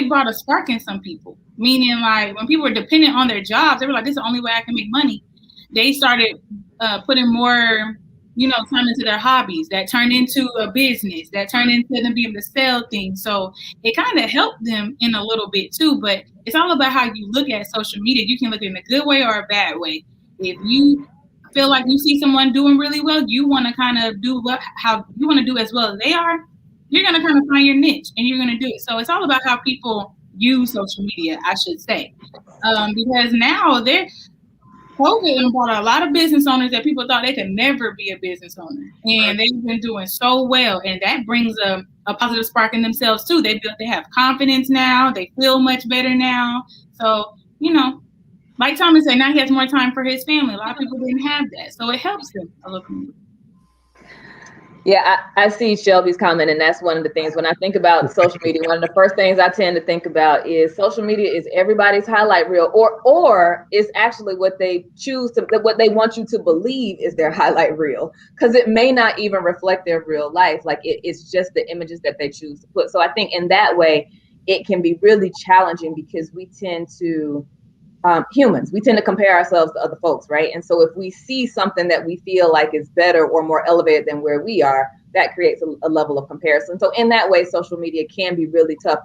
brought a spark in some people. Meaning like when people were dependent on their jobs, they were like, this is the only way I can make money. They started putting more time into their hobbies that turned into a business, that turned into them being able to sell things. So it kind of helped them in a little bit too, but it's all about how you look at social media. You can look at it in a good way or a bad way. If you feel like you see someone doing really well, you want to kind of do how you want to do as well as they are, you're going to kind of find your niche and you're going to do it. So it's all about how people use social media, I should say. Because now COVID brought a lot of business owners that people thought they could never be a business owner. And they've been doing so well. And that brings a positive spark in themselves too. They have confidence now. They feel much better now. So, like Thomas said, now he has more time for his family. A lot of people didn't have that. So it helps them a little bit. Yeah, I see Shelby's comment, and that's one of the things when I think about social media, one of the first things I tend to think about is social media is everybody's highlight reel, or it's actually what they what they want you to believe is their highlight reel, because it may not even reflect their real life. Like it's just the images that they choose to put. So I think in that way, it can be really challenging because we tend to humans, we tend to compare ourselves to other folks, right? And so if we see something that we feel like is better or more elevated than where we are, that creates a level of comparison. So in that way, social media can be really tough,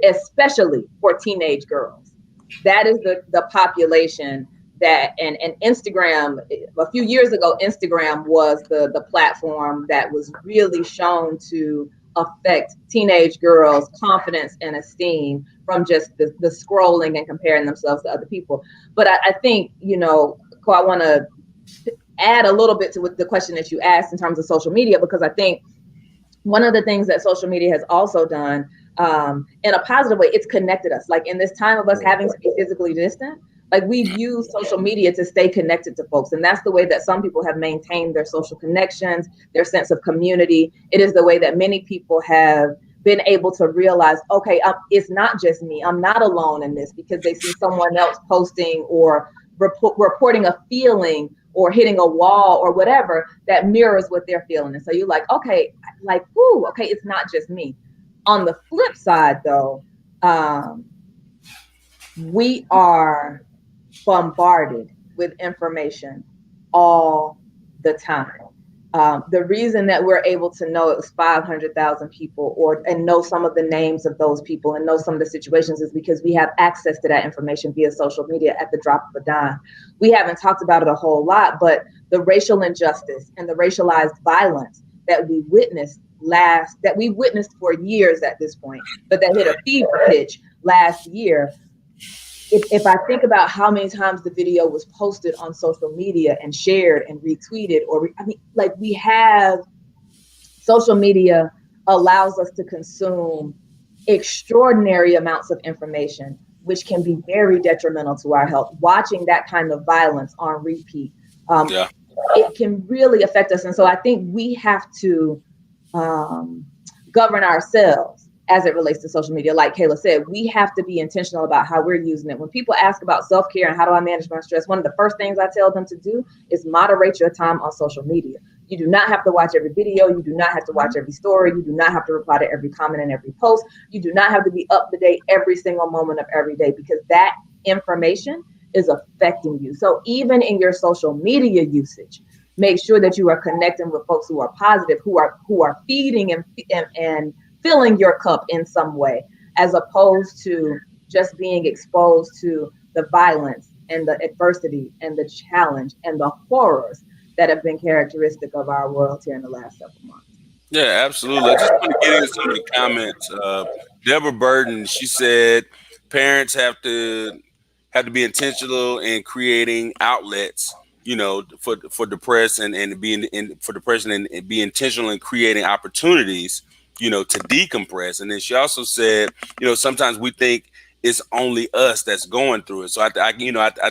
especially for teenage girls. That is the population that, and Instagram, a few years ago, Instagram was the platform that was really shown to affect teenage girls' confidence and esteem from just the scrolling and comparing themselves to other people. But I think, I want to add a little bit to the question that you asked in terms of social media, because I think one of the things that social media has also done in a positive way, it's connected us. Like in this time of us having to be physically distant, like we've used social media to stay connected to folks. And that's the way that some people have maintained their social connections, their sense of community. It is the way that many people have been able to realize, okay, it's not just me. I'm not alone in this, because they see someone else posting or reporting a feeling or hitting a wall or whatever that mirrors what they're feeling. And so you're like, okay, like, whoo, okay, it's not just me. On the flip side, though, we are bombarded with information all the time. The reason that we're able to know it was 500,000 people and know some of the names of those people and know some of the situations is because we have access to that information via social media at the drop of a dime. We haven't talked about it a whole lot, but the racial injustice and the racialized violence that we witnessed for years at this point, but that hit a fever pitch last year. If I think about how many times the video was posted on social media and shared and retweeted, we have social media allows us to consume extraordinary amounts of information, which can be very detrimental to our health. Watching that kind of violence on repeat, it can really affect us. And so I think we have to govern ourselves as it relates to social media. Like Kayla said, we have to be intentional about how we're using it. When people ask about self-care and how do I manage my stress, one of the first things I tell them to do is moderate your time on social media. You do not have to watch every video. You do not have to watch every story. You do not have to reply to every comment and every post. You do not have to be up to date every single moment of every day, because that information is affecting you. So even in your social media usage, make sure that you are connecting with folks who are positive, who are feeding and filling your cup in some way, as opposed to just being exposed to the violence and the adversity and the challenge and the horrors that have been characteristic of our world here in the last several months. Yeah, absolutely. I just want to get into some of the comments. Deborah Burton, she said parents have to be intentional in creating outlets, for depression and be intentional in creating opportunities, to decompress. And then she also said, sometimes we think it's only us that's going through it. So I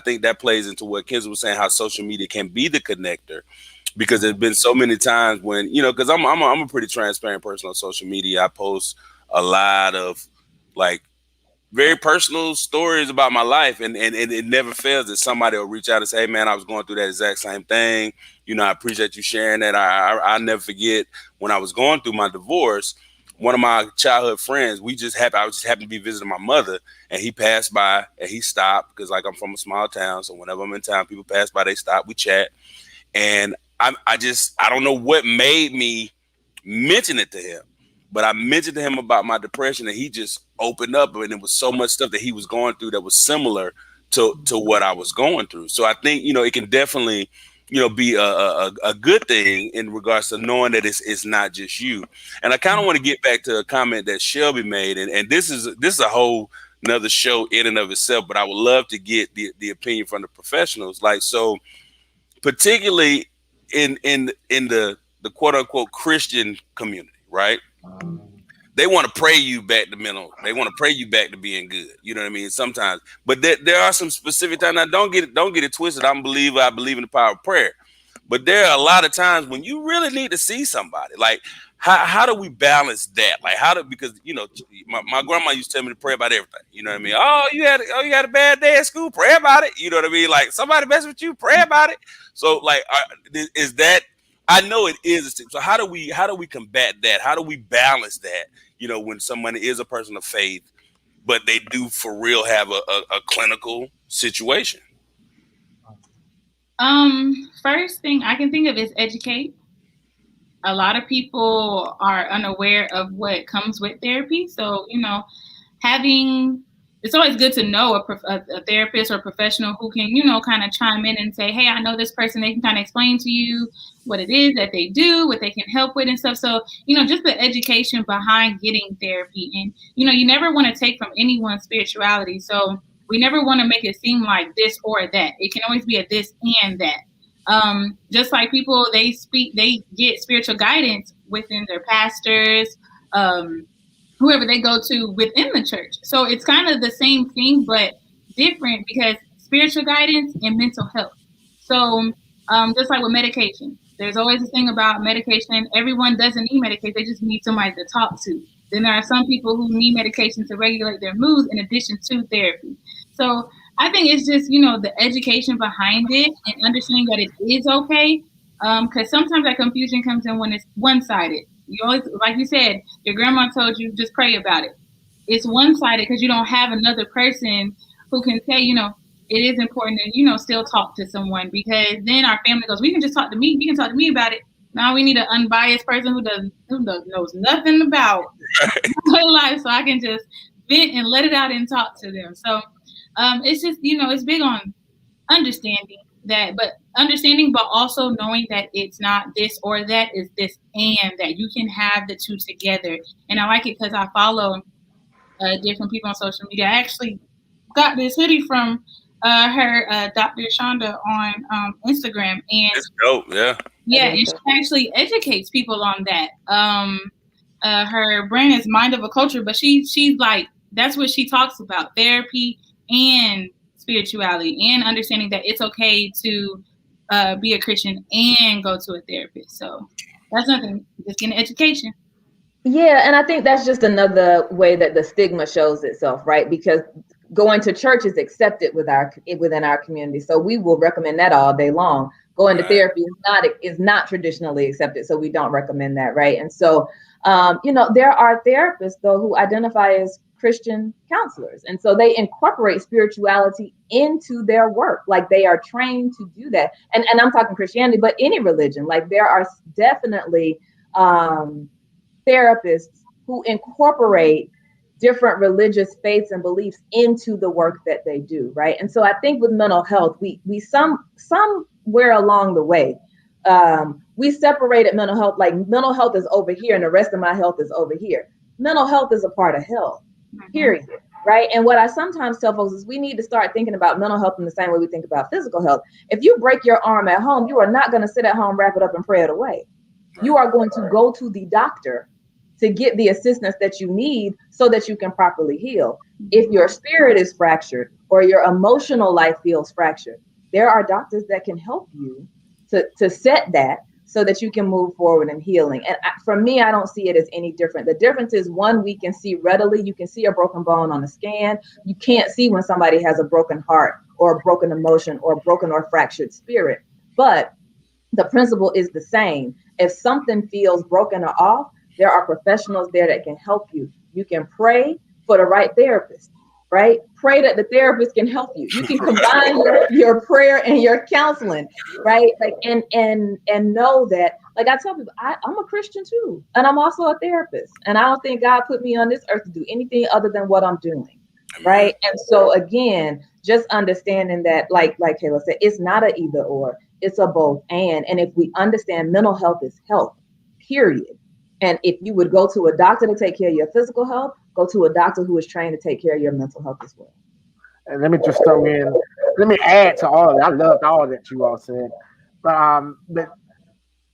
think that plays into what Kenza was saying, how social media can be the connector. because there's been so many times when, because I'm a pretty transparent person on social media. I post a lot of like very personal stories about my life, and it never fails that somebody will reach out and say, hey man, I was going through that exact same thing. I appreciate you sharing that. I never forget when I was going through my divorce, one of my childhood friends, I just happened to be visiting my mother, and he passed by and he stopped, because like I'm from a small town, so whenever I'm in town, people pass by, they stop, we chat. And I don't know what made me mention it to him, but I mentioned to him about my depression, and he just opened up, and it was so much stuff that he was going through that was similar to what I was going through. So I think, it can definitely, be a good thing in regards to knowing that it's not just you. And I kind of want to get back to a comment that Shelby made, and this is a whole another show in and of itself, but I would love to get the opinion from the professionals. Like, so particularly in the quote unquote Christian community, right? They want to pray you back to mental. They want to pray you back to being good. You know what I mean? Sometimes, but there are some specific times. Now, don't get it twisted. I believe in the power of prayer. But there are a lot of times when you really need to see somebody. Like, how do we balance that? Like, because my grandma used to tell me to pray about everything. You know what I mean? Oh, you had a bad day at school, pray about it. You know what I mean? Like, somebody mess with you, pray about it. So like, is that? I know it is. So how do we combat that? How do we balance that? When someone is a person of faith, but they do for real have a clinical situation. First thing I can think of is educate. A lot of people are unaware of what comes with therapy. So, it's always good to know a therapist or a professional who can, kind of chime in and say, hey, I know this person. They can kind of explain to you what it is that they do, what they can help with and stuff. So, just the education behind getting therapy. And, you never want to take from anyone's spirituality. So we never want to make it seem like this or that. It can always be a this and that. Just like people, they get spiritual guidance within their pastors, whoever they go to within the church. So it's kind of the same thing, but different, because spiritual guidance and mental health. So just like with medication, there's always a thing about medication. Everyone doesn't need medication. They just need somebody to talk to. Then there are some people who need medication to regulate their moods in addition to therapy. So I think it's just, the education behind it and understanding that it is okay. Because sometimes that confusion comes in when it's one-sided. You always, like you said, your grandma told you just pray about it. It's one-sided because you don't have another person who can say, it is important to, still talk to someone, because then our family goes, we can just talk to me. You can talk to me about it. Now we need an unbiased person who knows nothing about my life, so I can just vent and let it out and talk to them. So it's just, it's big on understanding, but also knowing that it's not this or that, is this and that. You can have the two together. And I like it because I follow different people on social media. I actually got this hoodie from her, Dr. Shonda, on Instagram, and It's dope, yeah. Yeah, and she actually educates people on that. Her brand is Mind of a Culture, but she's like, that's what she talks about: therapy and spirituality, and understanding that it's okay to be a Christian and go to a therapist. So that's nothing, just getting education. Yeah, and I think that's just another way that the stigma shows itself, right? Because going to church is accepted within our community, so we will recommend that all day long. Going to therapy is not traditionally accepted, so we don't recommend that, right? And so, there are therapists though who identify as Christian counselors, and so they incorporate spirituality into their work. Like, they are trained to do that, and I'm talking Christianity, but any religion. Like, there are definitely therapists who incorporate different religious faiths and beliefs into the work that they do, right? And so I think with mental health, we somewhere along the way, we separated mental health, like mental health is over here and the rest of my health is over here. Mental health is a part of health, period, right? And what I sometimes tell folks is we need to start thinking about mental health in the same way we think about physical health. If you break your arm at home, you are not going to sit at home, wrap it up and pray it away. You are going to go to the doctor to get the assistance that you need so that you can properly heal. If your spirit is fractured or your emotional life feels fractured, there are doctors that can help you to set that so that you can move forward in healing. And for me, I don't see it as any different. The difference is, one, we can see readily. You can see a broken bone on a scan. You can't see when somebody has a broken heart or a broken emotion or a broken or fractured spirit. But the principle is the same. If something feels broken or off, there are professionals there that can help you. You can pray for the right therapist, right? Pray that the therapist can help you. You can combine your prayer and your counseling, right? Like, and know that, like I tell people, I'm a Christian too, and I'm also a therapist. And I don't think God put me on this earth to do anything other than what I'm doing, right? And so again, just understanding that, like Kayla said, it's not an either or, it's a both and. And if we understand mental health is health, period. And if you would go to a doctor to take care of your physical health, go to a doctor who is trained to take care of your mental health as well. And let me just throw in, let me add to all of that. I loved all that you all said. But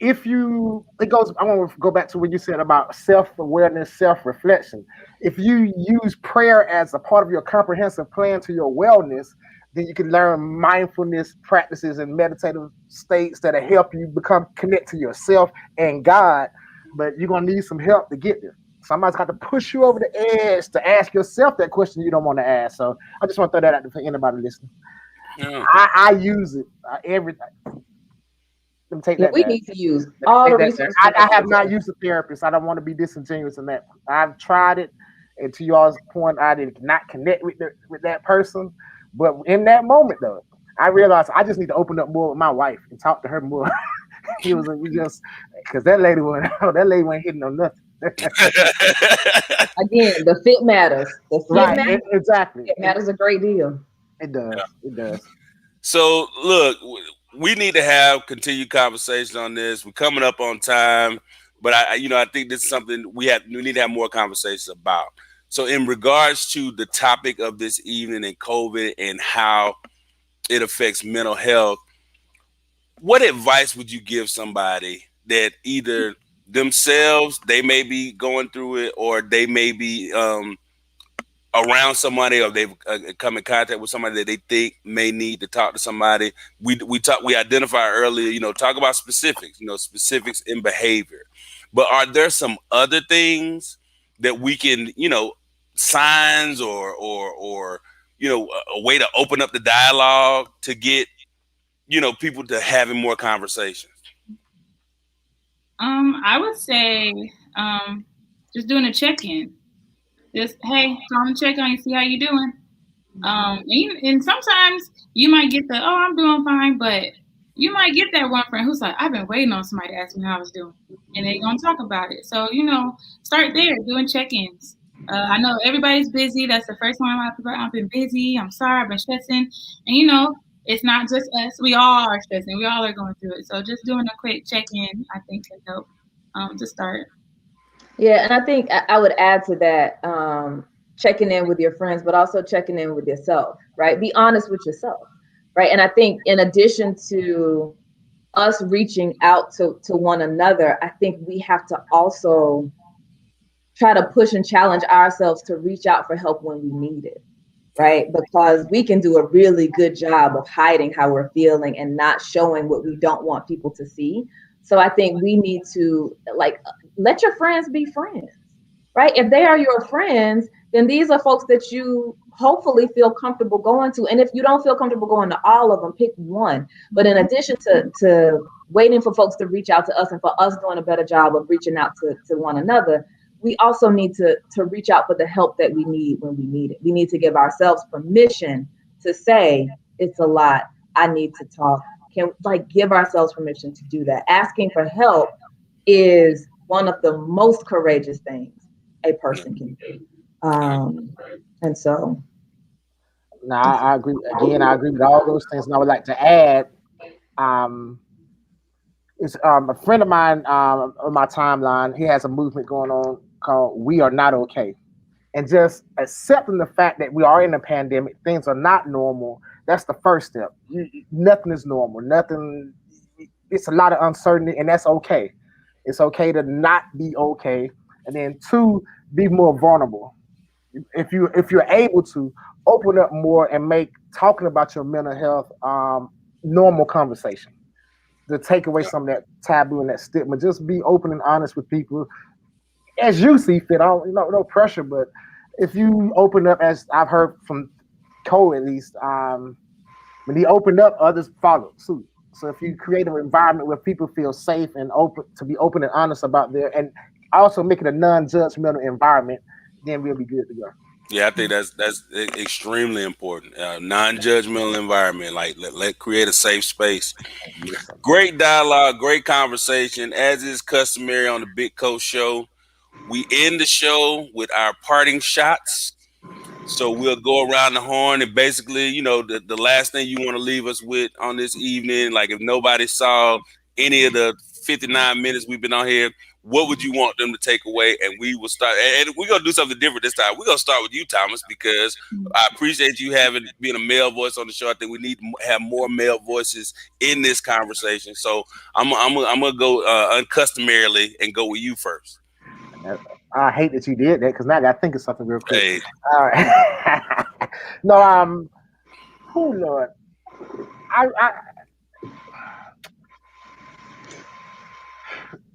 if you, it goes, I want to go back to what you said about self-awareness, self-reflection. If you use prayer as a part of your comprehensive plan to your wellness, then you can learn mindfulness practices and meditative states that'll help you connect to yourself and God. But you're gonna need some help to get there. Somebody's got to push you over the edge to ask yourself that question you don't want to ask. So I just want to throw that out there for anybody listening. Yeah. I use it every. Let me take that. We need to use all the resources. I have not used a therapist. I don't want to be disingenuous in that. I've tried it, and to y'all's point, I did not connect with that person. But in that moment, though, I realized I just need to open up more with my wife and talk to her more. We just because that lady wasn't hitting on nothing. Again, the fit matters. The fit matters. Exactly. It matters a great deal. It does. Yeah. It does. So look, we need to have continued conversation on this. We're coming up on time, but I think this is something we need to have more conversations about. So in regards to the topic of this evening and COVID and how it affects mental health, what advice would you give somebody that either themselves, they may be going through it, or they may be around somebody, or they've come in contact with somebody that they think may need to talk to somebody? We identified earlier, talk about specifics, specifics in behavior. But are there some other things that we can, signs or a way to open up the dialogue to get, people to having more conversations? I would say just doing a check-in. Just, hey, calling to check on you, see how you doing. And sometimes you might get the, oh, I'm doing fine, but you might get that one friend who's like, I've been waiting on somebody to ask me how I was doing, and they're gonna talk about it. So start there, doing check-ins. I know everybody's busy. That's the first one I've been busy. I'm sorry, I've been stressing, and it's not just us. We all are stressing. We all are going through it. So just doing a quick check-in, I think, can help to start. Yeah, and I think I would add to that, checking in with your friends, but also checking in with yourself, right? Be honest with yourself, right? And I think in addition to us reaching out to one another, I think we have to also try to push and challenge ourselves to reach out for help when we need it, right? Because we can do a really good job of hiding how we're feeling and not showing what we don't want people to see. So I think we need to let your friends be friends, right? If they are your friends, then these are folks that you hopefully feel comfortable going to. And if you don't feel comfortable going to all of them, pick one. But in addition to waiting for folks to reach out to us and for us doing a better job of reaching out to one another, we also need to reach out for the help that we need when we need it. We need to give ourselves permission to say, it's a lot, I need to talk. Can give ourselves permission to do that. Asking for help is one of the most courageous things a person can do. And so. No, I agree. Again, I agree with all those things. And I would like to add, it's a friend of mine on my timeline. He has a movement going on called We Are Not Okay. And just accepting the fact that we are in a pandemic, things are not normal. That's the first step. Nothing is normal. Nothing. It's a lot of uncertainty, and that's okay. It's okay to not be okay. And then 2, be more vulnerable. If you're able to open up more and make talking about your mental health normal conversation. to take away some of that taboo and that stigma. Just be open and honest with people as you see fit. I don't, no pressure, but if you open up, as I've heard from Cole at least, when he opened up, others followed suit. So if you create an environment where people feel safe and open to be open and honest about their, and also make it a non-judgmental environment, then we'll be good to go. Yeah, I think that's extremely important. Non-judgmental environment, like let create a safe space. Yes, sir. Great dialogue, great conversation. As is customary on the Big Coach Show, we end the show with our parting shots. So we'll go around the horn and basically, the last thing you want to leave us with on this evening, like if nobody saw any of the 59 minutes we've been on here, what would you want them to take away? And we will start, and we're going to do something different this time. We're going to start with you, Thomas, because I appreciate you being a male voice on the show. I think we need to have more male voices in this conversation. So I'm going to go uncustomarily and go with you first. I hate that you did that because now I got to think of something real quick. Hey. All right. No, oh Lord,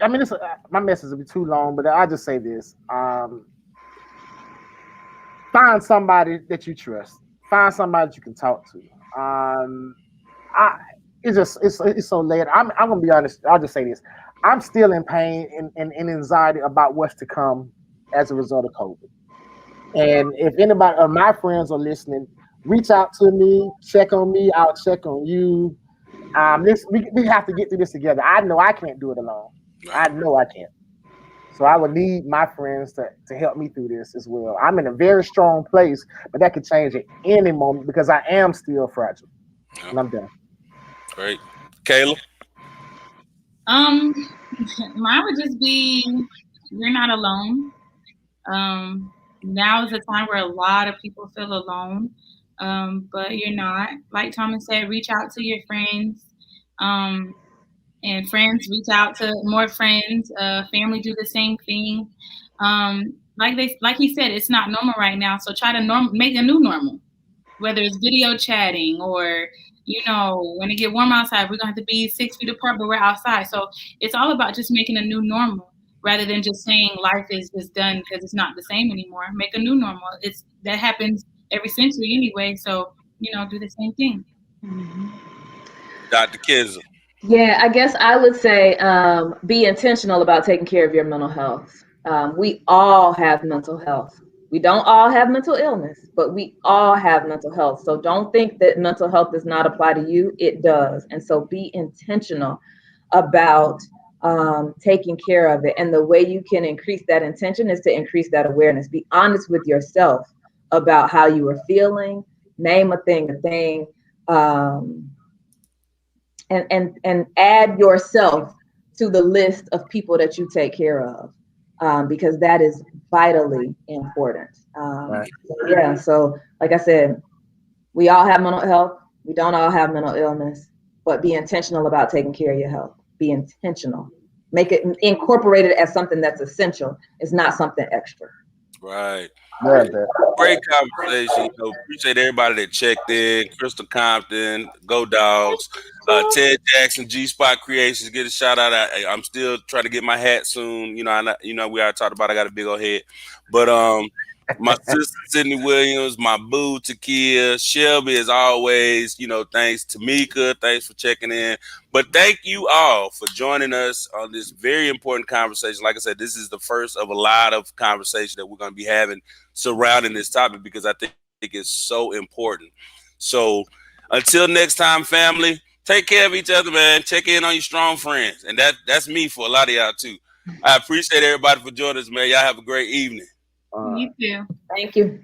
I mean, my message will be too long, but I'll just say this: find somebody that you trust. Find somebody that you can talk to. It's so late. I'm gonna be honest. I'll just say this: I'm still in pain and anxiety about what's to come as a result of COVID. And if anybody of my friends are listening, reach out to me, check on me. I'll check on you. We have to get through this together. I know I can't do it alone. I know I can't. So I would need my friends to help me through this as well. I'm in a very strong place, but that could change at any moment because I am still fragile. Yeah. And I'm done. Great. Kayla? Mine would just be, you're not alone. Now is a time where a lot of people feel alone, but you're not. Like Thomas said, reach out to your friends. And friends reach out to more friends. Family do the same thing. Like he said, it's not normal right now. So try to make a new normal, whether it's video chatting or, when it get warm outside, we're gonna have to be 6 feet apart, but we're outside. So it's all about just making a new normal rather than just saying life is done because it's not the same anymore. Make a new normal. That happens every century anyway. So do the same thing. Mm-hmm. Dr. Kinzel. Yeah, I guess I would say be intentional about taking care of your mental health. We all have mental health. We don't all have mental illness, but we all have mental health. So don't think that mental health does not apply to you. It does. And so be intentional about taking care of it. And the way you can increase that intention is to increase that awareness. Be honest with yourself about how you are feeling. Name a thing. And add yourself to the list of people that you take care of, because that is vitally important. Right. So like I said, we all have mental health. We don't all have mental illness, but be intentional about taking care of your health. Be intentional. Make it incorporate it as something that's essential. It's not something extra. Right. Great conversation. Appreciate everybody that checked in. Crystal Compton, Go Dogs, Ted Jackson, G Spot Creations. Get a shout out. I'm still trying to get my hat soon. We already talked about. I got a big old head, but my sister Sydney Williams, my boo Takia, Shelby as always. Thanks Tamika. Thanks for checking in. But thank you all for joining us on this very important conversation. Like I said, this is the first of a lot of conversation that we're going to be having surrounding this topic because I think it's so important. So until next time, family, take care of each other, man. Check in on your strong friends. And that's me for a lot of y'all too. I appreciate everybody for joining us, man. Y'all have a great evening. You too. Thank you.